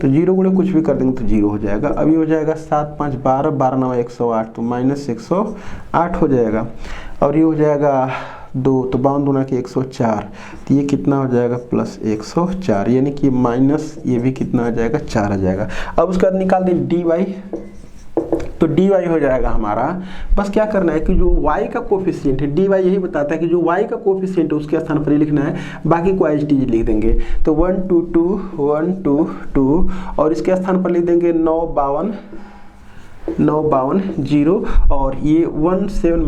तो 0 गुणे कुछ भी कर देंगे तो 0 हो जाएगा। अभी हो जाएगा 7 5 12 12 9 108 तो -108 हो जाएगा और ये हो जाएगा 2 तो 52 दूना के 104 तो ये कितना हो जाएगा +104 यानी कि माइनस ये भी कितना आ जाएगा 4 आ जाएगा। अब उसके बाद निकाल दें dy तो dy हो जाएगा हमारा, बस क्या करना है कि जो y का कोफिशिएंट है dy यही बताता है कि जो y का कोफिशिएंट है उसके स्थान पर ही लिखना है, बाकी को एच टी लिख देंगे तो 1 2 2 1 2 2 और इसके स्थान पर लिख देंगे 9 52 0 और ये 17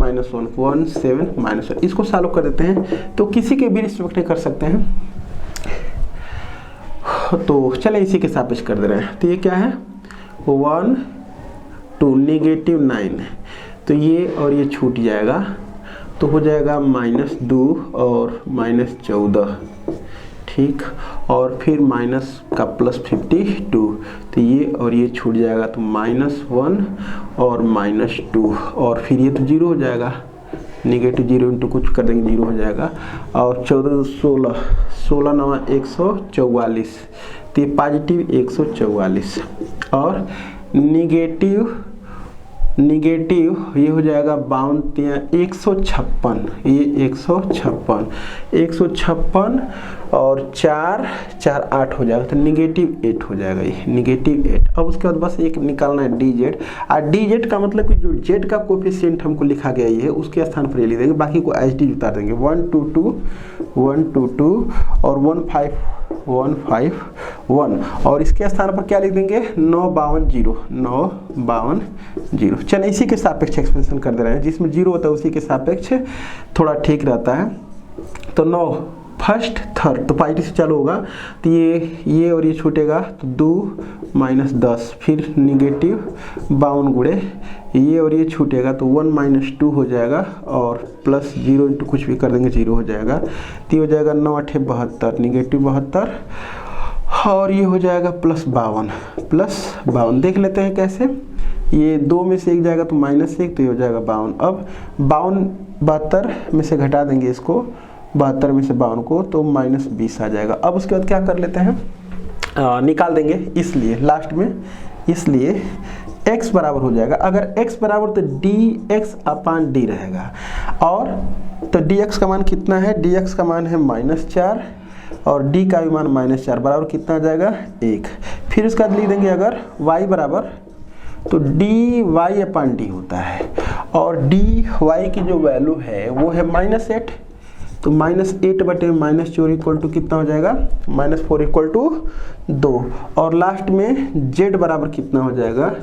-1 इसको सॉल्व कर देते हैं तो किसी के भी रिस्पेक्ट कर सकते हैं। तो चले इसी के सापेक्ष कर दे रहे हैं तो ये क्या है 1 2 -9 तो ये और ये छूट जाएगा तो हो जाएगा -2 और -14 ठीक और फिर माइनस का +52 तो ये और ये छूट जाएगा तो -1 और -2 और फिर ये तो 0 हो जाएगा, -0 इंटू कुछ कर देंगे 0 हो जाएगा और 14 16 9 144 तो ये पॉजिटिव 144 और निगेटिव ये हो जाएगा 156 ये 156 और 4 8 हो जाएगा तो -8 हो जाएगा ये -8। अब उसके बाद बस एक निकालना है dz और dz का मतलब कि जो z का कोफिशिएंट हमको लिखा गया ये है उसके स्थान पर ये लिख देंगे, बाकी को एच डी उतार देंगे 1 2 2 1 2 2 और 1 5 1 और इसके स्थान पर क्या लिख देंगे 9 52 0। चलिए इसी के सापेक्ष एक्सपेंशन कर दे रहे हैं, जिसमें 0 होता है उसी के सापेक्ष थोड़ा ठीक रहता है। तो 9 फर्स्ट थर्ड तो पॉजिटिव से चालू होगा तो ये और ये छूटेगा तो 2 -10 फिर -52 गुणे ये और ये छूटेगा तो 1 -2 हो जाएगा और +0 इंटू कुछ भी कर देंगे 0 हो जाएगा तो ये हो जाएगा 9 8 72 -72 और ये हो जाएगा +52 देख लेते हैं कैसे, ये 2 में से 1 जाएगा तो -1 तो ये हो जाएगा 52। अब 72 में से घटा देंगे इसको 72 में से 52 को तो -20 आ जाएगा। अब उसके बाद क्या कर लेते हैं निकाल देंगे, इसलिए लास्ट में इसलिए x बराबर हो जाएगा, अगर x बराबर तो dx/d रहेगा और तो dx का मान कितना है, dx का मान है -4 और d का भी मान -4 बराबर कितना आ जाएगा 1। फिर उसके बाद लिख देंगे अगर y बराबर तो dy/d होता है और dy की जो वैल्यू है वो है -8 तो -8 बटे -4 इक्वल टू कितना हो जाएगा -4 इक्वल टू 2 और लास्ट में z बराबर कितना हो जाएगा,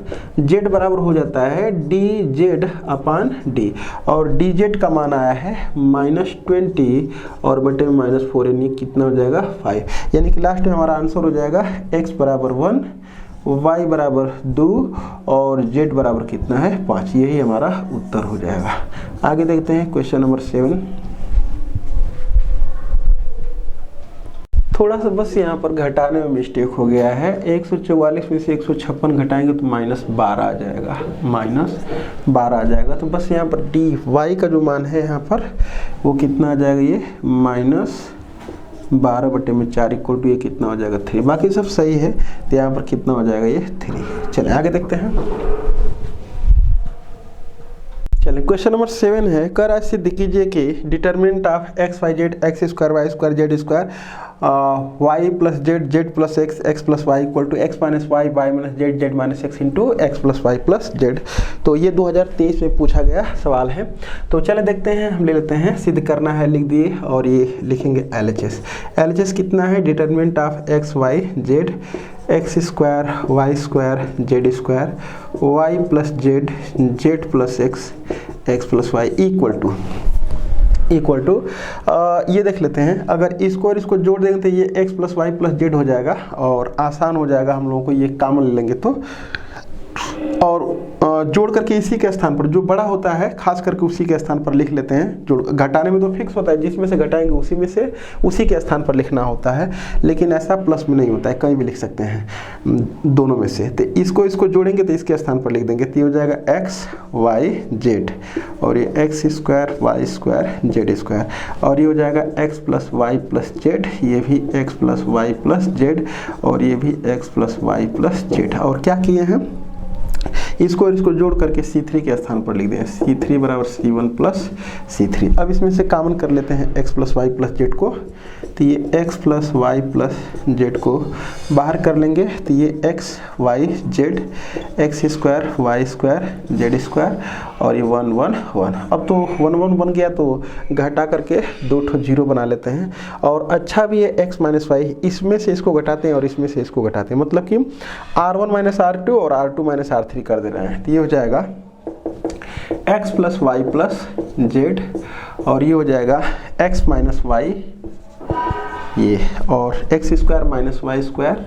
z बराबर हो जाता है dz/d और dz का मान आया है -20 और बटे में -4 यानी कितना हो जाएगा 5, यानी कि लास्ट में हमारा आंसर हो जाएगा x बराबर 1 y बराबर 2 और z बराबर कितना है 5, यही हमारा उत्तर हो जाएगा। आगे देखते हैं क्वेश्चन नंबर 7। थोड़ा सा बस यहाँ पर घटाने में मिस्टेक हो गया है, 144 में से 156 घटाएंगे तो -12 आ जाएगा, -12 आ जाएगा। तो बस यहाँ पर डी वाई का जो मान है यहाँ पर वो कितना आ जाएगा, ये -12 बटे में 4 इक्वल टू ये कितना हो जाएगा 3, बाकी सब सही है तो यहाँ पर कितना हो जाएगा ये 3। चलिए आगे देखते हैं। क्वेश्चन नंबर 7 है, कर आज सिद्ध कीजिए कि determinant of x y z x square Y square z square y plus z z plus x x plus y equal to x minus Y Y minus z z minus x into x plus Y plus z. तो ये 2023 में पूछा गया सवाल है। तो चले देखते हैं, हम ले लेते हैं, सिद्ध करना है लिख दिए और ये लिखेंगे LHS। LHS कितना है, determinant of x y z x square Y square z square y plus z z plus x x plus y equal to ये देख लेते हैं। अगर इसको और इसको जोड़ देंगे तो ये x plus Y plus z हो जाएगा और आसान हो जाएगा, हम लोगों को ये कॉमन ले लेंगे तो। और जोड़ करके इसी के स्थान पर जो बड़ा होता है खास करके उसी के स्थान पर लिख लेते हैं। जोड़ घटाने में तो फिक्स होता है, जिसमें से घटाएंगे उसी में से उसी के स्थान पर लिखना होता है, लेकिन ऐसा प्लस में नहीं होता है, कहीं भी लिख सकते हैं दोनों में से। तो इसको जोड़ेंगे तो इसके स्थान पर लिख देंगे, तो ये हो जाएगा एक्स वाई जेड और ये x square Y square z square और ये हो जाएगा x plus Y plus z, ये भी x plus Y plus z और ये भी x plus Y plus z. और क्या किए हैं, इसको और इसको जोड़ करके C3 के स्थान पर लिख दें, C3 बराबर C1 प्लस C3। अब इसमें से कॉमन कर लेते हैं x plus Y plus z को, तो ये x plus Y plus z को बाहर कर लेंगे, तो ये x y z x square Y square z square और ये 1 1 1। अब तो 1 1 बन गया, तो घटा करके 2 ठो जीरो बना लेते हैं। और अच्छा भी है x माइनस वाई, इसमें से इसको घटाते हैं और इसमें से इसको घटाते हैं, मतलब कि R1 माइनस R2 और R2 माइनस R3 कर दे रहे हैं। तो ये हो जाएगा x plus Y plus z और ये हो जाएगा x माइनस वाई ये और x square minus y square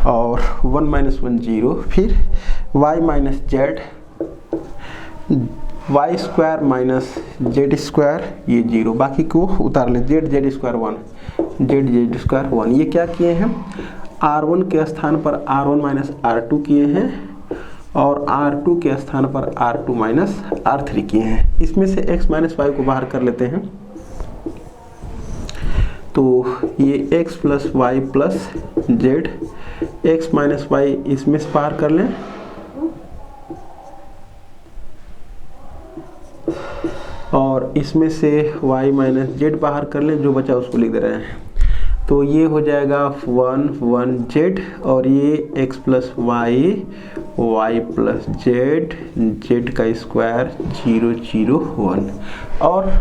और 1 माइनस 1 0, फिर y minus z y square minus z square ये 0, बाकी को उतार लें, z z square 1 z z square 1। ये क्या किए हैं, R1 के स्थान पर R1 माइनस R2 किए हैं और R2 के स्थान पर R2 माइनस R3 किए हैं। इसमें से x माइनस वाई को बाहर कर लेते हैं, तो ये x plus Y plus z x minus y इसमें से बाहर कर लें और इसमें से y माइनस जेड बाहर कर लें, जो बचा उसको लिख दे रहे हैं। तो ये हो जाएगा 1 1 जेड और ये x plus y y plus z z का स्क्वायर 0 0 1। और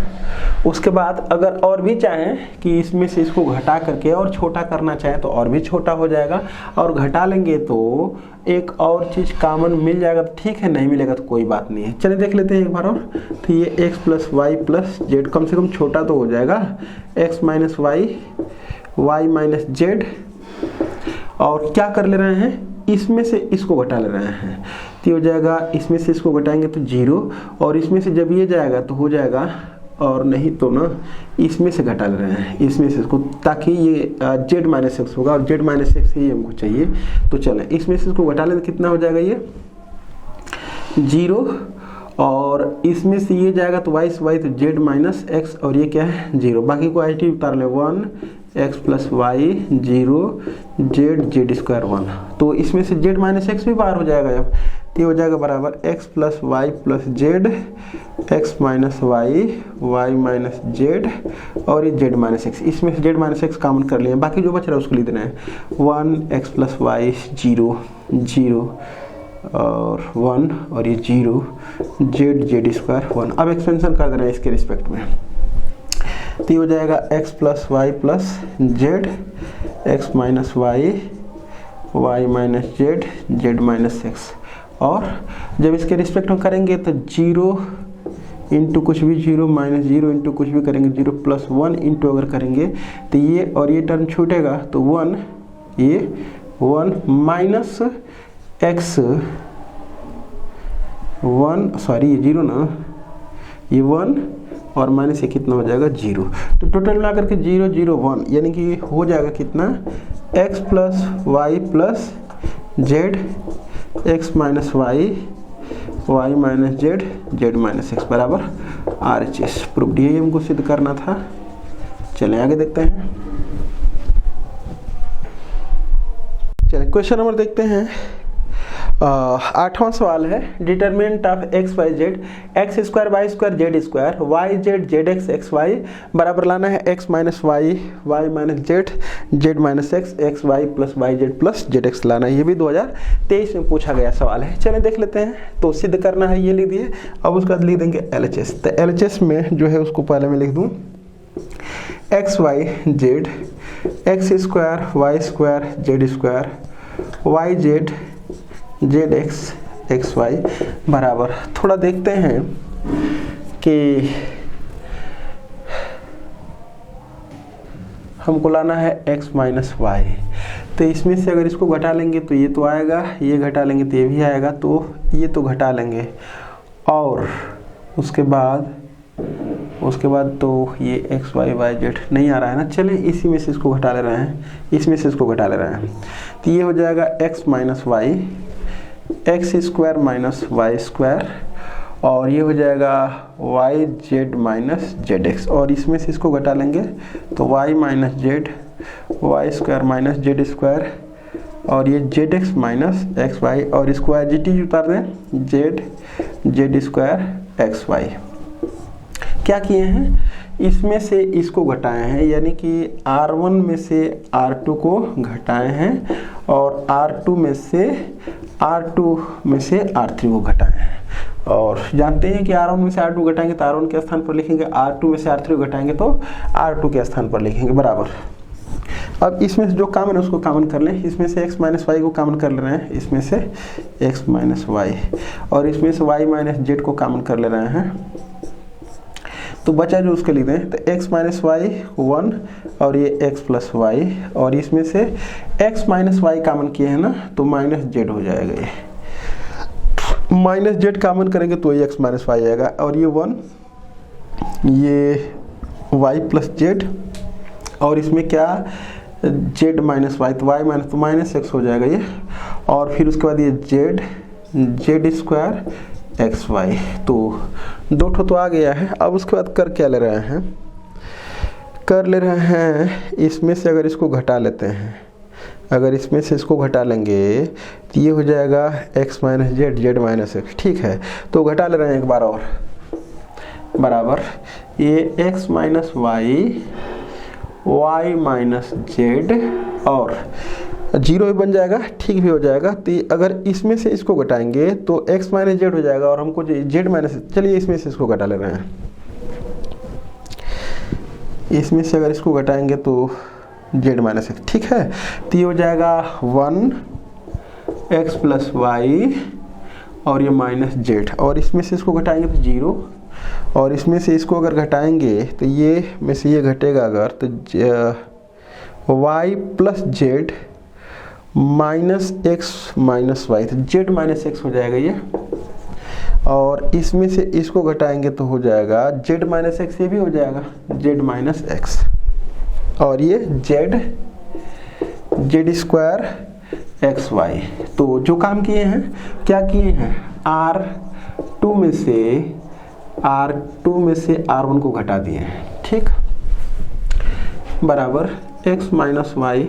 उसके बाद अगर और भी चाहें कि इसमें से इसको घटा करके और छोटा करना चाहें तो और भी छोटा हो जाएगा, और घटा लेंगे तो एक और चीज़ कॉमन मिल जाएगा तो ठीक है, नहीं मिलेगा तो कोई बात नहीं है। चलिए देख लेते हैं एक बार और। तो ये x plus Y plus Z कम से कम छोटा तो हो जाएगा, x minus Y Y minus Z और क्या कर ले रहे हैं, इसमें से इसको घटा ले रहे हैं, तो हो जाएगा इसमें से इसको घटाएंगे तो 0 और इसमें से जब ये जाएगा तो हो जाएगा, और नहीं तो ना इसमें से घटा ले रहे हैं इसमें से इसको, ताकि ये जेड माइनस एक्स होगा और जेड माइनस एक्स ही हमको चाहिए। तो चलें इसमें से इसको घटा लें तो कितना हो जाएगा, ये 0 और इसमें से ये जाएगा तो वाई से वाई तो जेड माइनस एक्स और ये क्या है 0, बाकी को आई टी उतार लें 1 x plus y 0 z z square 1। तो इसमें से जेड माइनस एक्स भी बाहर हो जाएगा, अब ये हो जाएगा बराबर x plus Y plus z x minus Y Y minus Z और ये जेड माइनस एक्स, इसमें से जेड माइनस एक्स कॉमन कर लिए, बाकी जो बच रहा है उसको लिख देना है 1 एक्स प्लस वाई 0 0 और 1 और ये 0 जेड जेड स्क्वायर 1। अब एक्सपेंशन कर देना है इसके रिस्पेक्ट में, तो ये हो जाएगा x plus Y plus z x minus Y Y minus z z minus x. और जब इसके रिस्पेक्ट में करेंगे तो 0 इंटू कुछ भी 0 माइनस 0 इंटू कुछ भी करेंगे 0 प्लस 1 इंटू अगर करेंगे तो ये और ये टर्म छूटेगा तो 1 ये 1 माइनस एक्स 1 सॉरी ये 0 ना, ये 1 और माइनस ये कितना हो जाएगा 0। तो टोटल मिला करके 0 0 1 यानी कि हो जाएगा कितना x plus Y plus z x minus Y Y minus z z minus x बराबर RHS। प्रूफ यही हमको सिद्ध करना था। चलें आगे देखते हैं। चलिए क्वेश्चन नंबर देखते हैं। 8वां सवाल है determinant of x y z x square Y square z square Y z z x x y बराबर लाना है x minus Y Y minus z z minus x x y plus y z plus z x लाना है। ये भी 2023 में पूछा गया सवाल है। चलें देख लेते हैं। तो सिद्ध करना है, ये लिख दिए। अब उसके बाद लिख देंगे LHS। तो LHS में जो है उसको पहले मैं लिख दूँ x y z x square Y square z square Y z z x x y बराबर, थोड़ा देखते हैं कि हमको लाना है x माइनस वाई। तो इसमें से अगर इसको घटा लेंगे तो ये तो आएगा, ये घटा लेंगे तो ये भी आएगा, तो ये तो घटा लेंगे और उसके बाद तो ये एक्स वाई वाई जेड नहीं आ रहा है ना। चलिए इसी में से इसको घटा ले रहे हैं, इसमें से इसको घटा ले रहे हैं। तो ये हो जाएगा x minus y x square minus y square और ये हो जाएगा y z minus z x और इसमें से इसको घटा लेंगे तो y minus z y square minus z square और ये z x minus x y और इसको एज इट इज उतार दें z z square x y. क्या किए हैं, इसमें से इसको घटाए हैं, यानी कि R1 में से R2 को घटाए हैं और R2 में से R3 को घटाए हैं। और जानते हैं कि R1 में से R2 घटाएंगे तो R1 के स्थान पर लिखेंगे, R2 में से R3 को घटाएंगे तो R2 के स्थान पर लिखेंगे बराबर। अब इसमें से जो कॉमन है उसको कॉमन कर लें। इसमें से x माइनस वाई को कॉमन कर ले रहे हैं, इसमें से x माइनस वाई और इसमें से y माइनस जेड को कॉमन कर ले रहे हैं। तो बचा जो उसके लिख दें तो x माइनस वाई 1 और ये x प्लस वाई और इसमें से x माइनस वाई कॉमन किए हैं ना तो माइनस जेड हो जाएगा। ये माइनस जेड कॉमन करेंगे तो ये x माइनस वाई आएगा और ये 1 ये y प्लस जेड और इसमें क्या जेड माइनस वाई तो वाई माइनस तो माइनस एक्स हो जाएगा ये और फिर उसके बाद ये जेड स्क्वायर एक्स वाई। तो दो ठो तो आ गया है। अब उसके बाद कर क्या ले रहे हैं, कर ले रहे हैं इसमें से अगर इसको घटा लेते हैं, अगर इसमें से इसको घटा लेंगे तो ये हो जाएगा x minus z z minus x. ठीक है, तो घटा ले रहे हैं एक बार और बराबर ये x minus Y Y minus Z और जीरो भी बन जाएगा, ठीक भी हो जाएगा। तो अगर इसमें से इसको घटाएंगे तो x माइनस जेड हो जाएगा और हमको जेड माइनस, चलिए इसमें से इसको घटा ले रहे हैं। इसमें से अगर इसको घटाएंगे तो जेड माइनस एक्स, ठीक है। तो ये हो जाएगा 1 x प्लस वाई और ये माइनस जेड और इसमें से इसको घटाएंगे तो जीरो और इसमें से इसको अगर घटाएंगे तो ये में से ये घटेगा अगर तो y plus z minus x minus y तो जेड माइनस एक्स हो जाएगा ये और इसमें से इसको घटाएंगे तो हो जाएगा जेड माइनस एक्स, ये भी हो जाएगा जेड माइनस एक्स और ये जेड स्क्वायर एक्स वाई। तो जो काम किए हैं, क्या किए हैं, R2 में से R1 को घटा दिए हैं, ठीक बराबर x minus Y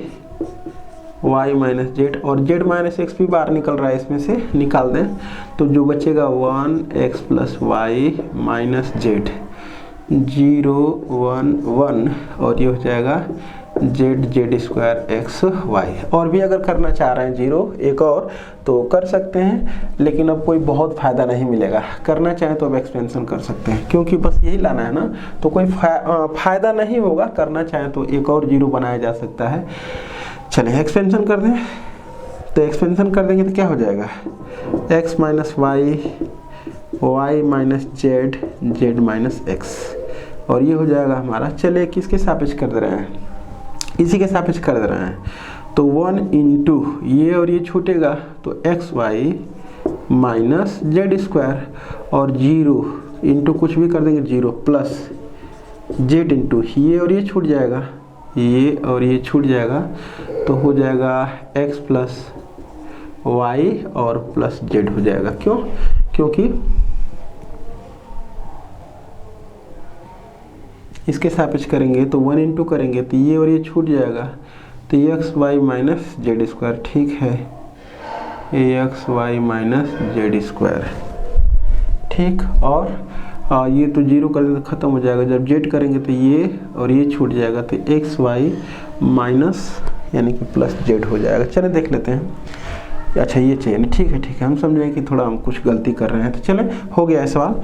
Y minus Z और जेड माइनस एक्स भी बाहर निकल रहा है, इसमें से निकाल दें तो जो बचेगा 1 x plus y minus z 0 1 1 और ये हो जाएगा जेड स्क्वायर एक्स वाई। और भी अगर करना चाह रहे हैं जीरो एक और तो कर सकते हैं, लेकिन अब कोई बहुत फ़ायदा नहीं मिलेगा। करना चाहें तो अब एक्सपेंशन कर सकते हैं, क्योंकि बस यही लाना है ना, तो कोई फ़ायदा नहीं होगा। करना चाहें तो एक और जीरो बनाया जा सकता है। चलिए एक्सपेंशन कर दें, तो एक्सपेंशन कर देंगे तो क्या हो जाएगा x minus Y Y minus z z minus x और ये हो जाएगा हमारा। चलिए किसके सापेक्ष कर दे रहे हैं, इसी के सापेक्ष कर दे रहे हैं तो 1 इंटू ये और ये छूटेगा तो x y minus z square और 0 इंटू कुछ भी कर देंगे 0 प्लस जेड इंटू ये और ये छूट जाएगा, ये और ये छूट जाएगा तो हो जाएगा x प्लस वाई और प्लस जेड हो जाएगा। क्यों, क्योंकि इसके सापेक्ष करेंगे तो 1 इंटू करेंगे तो ये और ये छूट जाएगा तो x y minus z square, ठीक है x y minus z square. ठीक, और ये तो जीरो कर देंगे तो ख़त्म हो जाएगा, जब जेड करेंगे तो ये और ये छूट जाएगा, तो एक्स वाई माइनस यानी कि प्लस जेड हो जाएगा। चलें देख लेते हैं। अच्छा ये चाहिए, ठीक है ठीक है, हम समझे कि थोड़ा हम कुछ गलती कर रहे हैं, तो चलें हो गया है सवाल।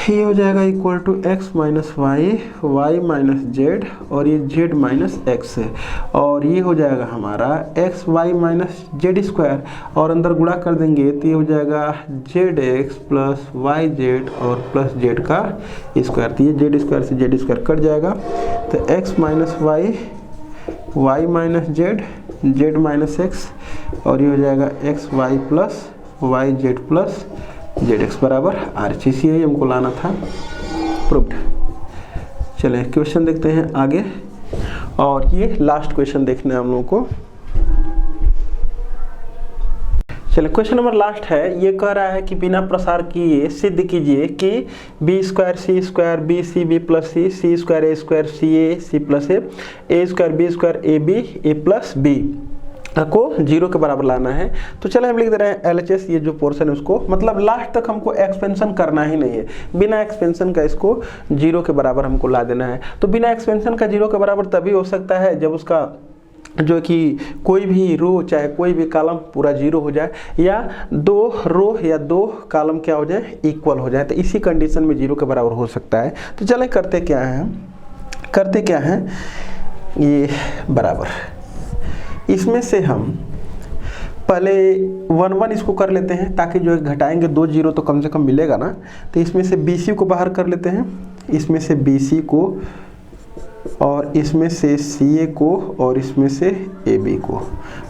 ये हो जाएगा equal to x minus Y, Y minus Z और ये जेड माइनस एक्स है, और ये हो जाएगा हमारा x y minus z square, और अंदर गुणा कर देंगे तो ये हो जाएगा z x plus y Z और प्लस जेड का स्क्वायर। तो ये जेड स्क्वायर से जेड स्क्वायर कट जाएगा, तो x minus Y, Y minus z, z minus x, और ये हो जाएगा x y plus y z plus z x बराबर आर एच। इसी ही हमको लाना था, प्रूव्ड। चलें क्वेश्चन देखते हैं आगे, और ये लास्ट क्वेश्चन देखना है हम लोगों को। चलिए क्वेश्चन नंबर लास्ट है। ये कह रहा है कि बिना प्रसार किए सिद्ध कीजिए कि b square C square B c b plus c, c square a square c A C plus a square B square a b a plus b को जीरो के बराबर लाना है। तो चले हम लिख दे रहे हैं LHS, ये जो पोर्शन है उसको, मतलब लास्ट तक हमको एक्सपेंशन करना ही नहीं है, बिना एक्सपेंशन का इसको जीरो के बराबर हमको ला देना है। तो बिना एक्सपेंशन का जीरो के बराबर तभी हो सकता है जब उसका जो कि कोई भी रो चाहे कोई भी कॉलम पूरा जीरो हो जाए, या दो रो या दो कॉलम क्या हो जाए, इक्वल हो जाए, तो इसी कंडीशन में जीरो के बराबर हो सकता है। तो चले करते क्या हैं ये बराबर, इसमें से हम पहले 1 1 इसको कर लेते हैं, ताकि जो घटाएंगे 2 जीरो तो कम से कम मिलेगा ना। तो इसमें से BC को बाहर कर लेते हैं, इसमें से BC को, और इसमें से CA को, और इसमें से AB को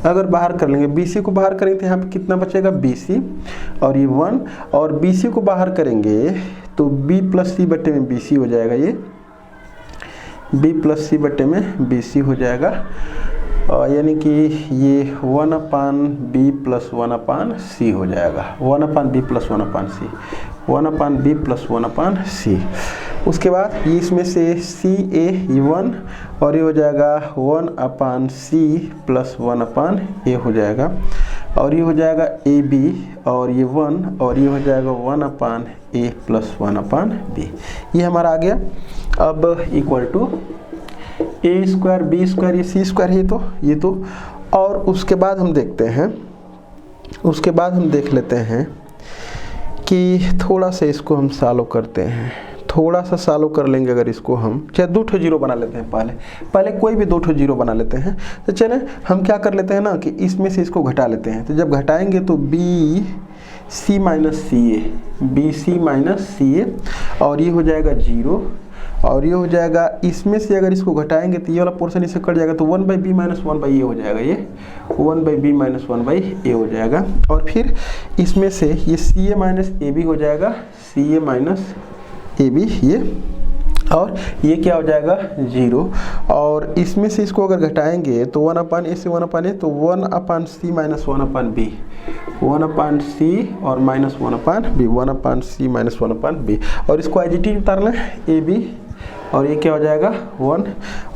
अगर बाहर कर लेंगे, BC को बाहर करेंगे तो यहाँ पे कितना बचेगा BC, और ये 1, और BC को बाहर करेंगे तो B प्लस C बट्टे में BC हो जाएगा, ये B प्लस C बट्टे में BC हो जाएगा, यानी कि ये 1/B प्लस 1/C हो जाएगा, 1/B plus 1/C, 1/B plus 1/C। उसके बाद ये इसमें से CA ये 1, और ये हो जाएगा 1/C प्लस 1/A हो जाएगा, और ये हो जाएगा AB, और ये 1, और ये हो जाएगा 1/A प्लस 1/B। ये हमारा आ गया। अब equal to A square B square, ये C स्क्वायर है, ये तो और उसके बाद हम देखते हैं, उसके बाद हम देख लेते हैं कि थोड़ा सा इसको हम सॉल्व करते हैं, थोड़ा सा सॉल्व कर लेंगे। अगर इसको हम चाहे 2 ठो जीरो बना लेते हैं, पहले कोई भी 2 ठो जीरो बना लेते हैं। तो चलें हम क्या कर लेते हैं ना कि इसमें से इसको घटा लेते हैं। तो जब घटाएंगे तो BC minus CA, BC minus CA, और ये हो जाएगा 0, और ये हो जाएगा, इसमें से अगर इसको घटाएंगे तो ये वाला पोर्शन इससे कट जाएगा, तो 1/B माइनस 1/A हो जाएगा, ये 1/B माइनस 1/A हो जाएगा। और फिर इसमें से ये CA माइनस AB हो जाएगा, CA माइनस AB ये, और ये क्या हो जाएगा 0, और इसमें से इसको अगर घटाएंगे तो 1/A से 1/A, तो 1/C माइनस 1/B, 1/C और minus 1/B, 1/C minus 1/B, और इसको IGT उतार लें AB, और ये क्या हो जाएगा 1,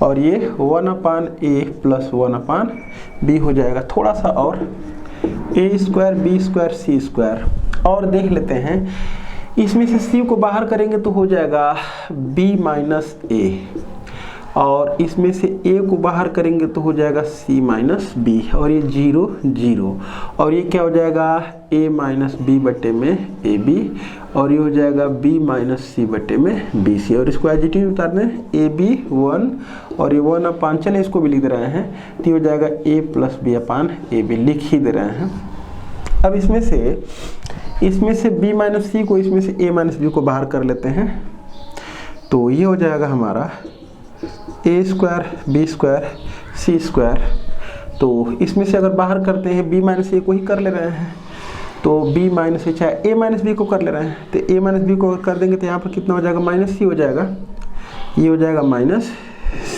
और ये 1/A प्लस 1/B हो जाएगा। थोड़ा सा और A square B square C square, और देख लेते हैं इसमें से C को बाहर करेंगे तो हो जाएगा B माइनस A, और इसमें से A को बाहर करेंगे तो हो जाएगा C माइनस B, और ये 0 0, और ये क्या हो जाएगा A माइनस B बट्टे में AB, और ये हो जाएगा B माइनस C बट्टे में BC, और इसको एडिटिव उतार दें AB 1, और ये 1/, चलें इसको भी लिख दे रहे हैं, तो ये हो जाएगा A प्लस B/AB, लिख ही दे रहे हैं। अब इसमें से B माइनस C को, इसमें से A माइनस B को बाहर कर लेते हैं, तो ये हो जाएगा हमारा A square B square C square. तो इसमें से अगर बाहर करते हैं B माइनस A को ही कर ले रहे हैं, तो B माइनस A चाहे A माइनस B को कर ले रहे हैं, तो A माइनस B को कर देंगे तो यहाँ पर कितना हो जाएगा माइनस C हो जाएगा, ये हो जाएगा माइनस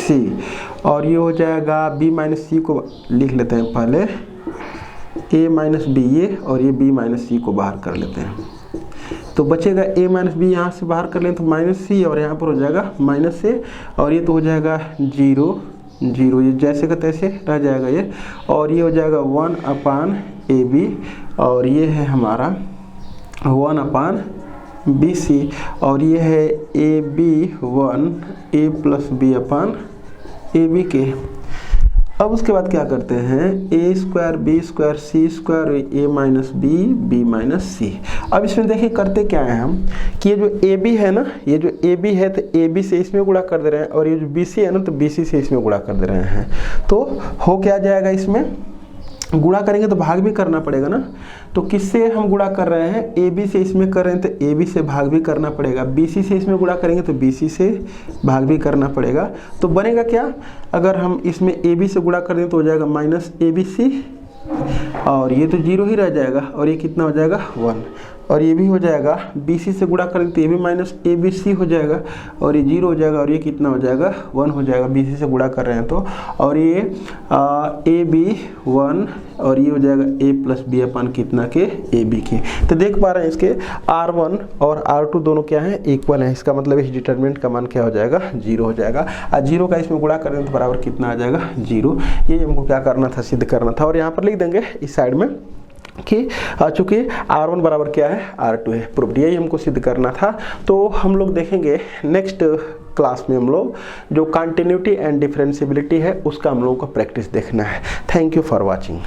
C, और ये हो जाएगा B माइनस C को लिख लेते हैं पहले, A माइनस B ये, और ये B माइनस C को बाहर कर लेते हैं, तो बचेगा A माइनस B, यहाँ से बाहर कर लें तो माइनस C, और यहाँ पर हो जाएगा माइनस A, और ये तो हो जाएगा 0 0, ये जैसे का तैसे रह जाएगा ये, और ये हो जाएगा 1/A ए बी, और ये है हमारा 1/BC, और ये है AB1 A प्लस बी अपन AB के। अब उसके बाद क्या करते हैं, a square B square C square a minus B B minus C. अब इसमें देखिए करते क्या है हम कि ये जो ए बी है ना, ये जो ए बी है तो ए बी से इसमें गुणा कर दे रहे हैं, और ये जो बी सी है ना तो बी सी से इसमें गुणा कर दे रहे हैं। तो हो क्या जाएगा, इसमें गुणा करेंगे तो भाग भी करना पड़ेगा ना। तो किससे हम गुणा कर रहे हैं, ए बी से इसमें कर रहे हैं तो ए बी से भाग भी करना पड़ेगा, बी सी से इसमें गुणा करेंगे तो बी सी से भाग भी करना पड़ेगा। तो बनेगा क्या, अगर हम इसमें ए बी से गुणा कर दें तो हो जाएगा माइनस ए बी सी, और ये तो 0 ही रह जाएगा, और ये कितना हो जाएगा 1, और ये भी हो जाएगा बी सी से गुणा करेंगे तो ये भी माइनस ए बी सी हो जाएगा, और ये 0 हो जाएगा, और ये कितना हो जाएगा 1 हो जाएगा, बी सी से गुणा कर रहे हैं तो। और ये ए बी 1, और ये हो जाएगा ए प्लस बी अपन कितना के ए बी के। तो देख पा रहे हैं इसके R1 और R2 दोनों क्या है, इक्वल है। इसका मतलब इस डिटरमिनेंट का मान क्या हो जाएगा 0 हो जाएगा, और 0 का इसमें गुणा करेंगे तो बराबर कितना आ जाएगा 0। ये हमको क्या करना था, सिद्ध करना था। और यहाँ पर लिख देंगे इस साइड में कि चूंकि R1 बराबर क्या है R2 है, प्रूफ। यही हमको सिद्ध करना था। तो हम लोग देखेंगे नेक्स्ट क्लास में हम लोग जो कंटिन्यूटी एंड डिफरेंशिएबिलिटी है उसका हम लोगों को प्रैक्टिस देखना है। Thank you for watching.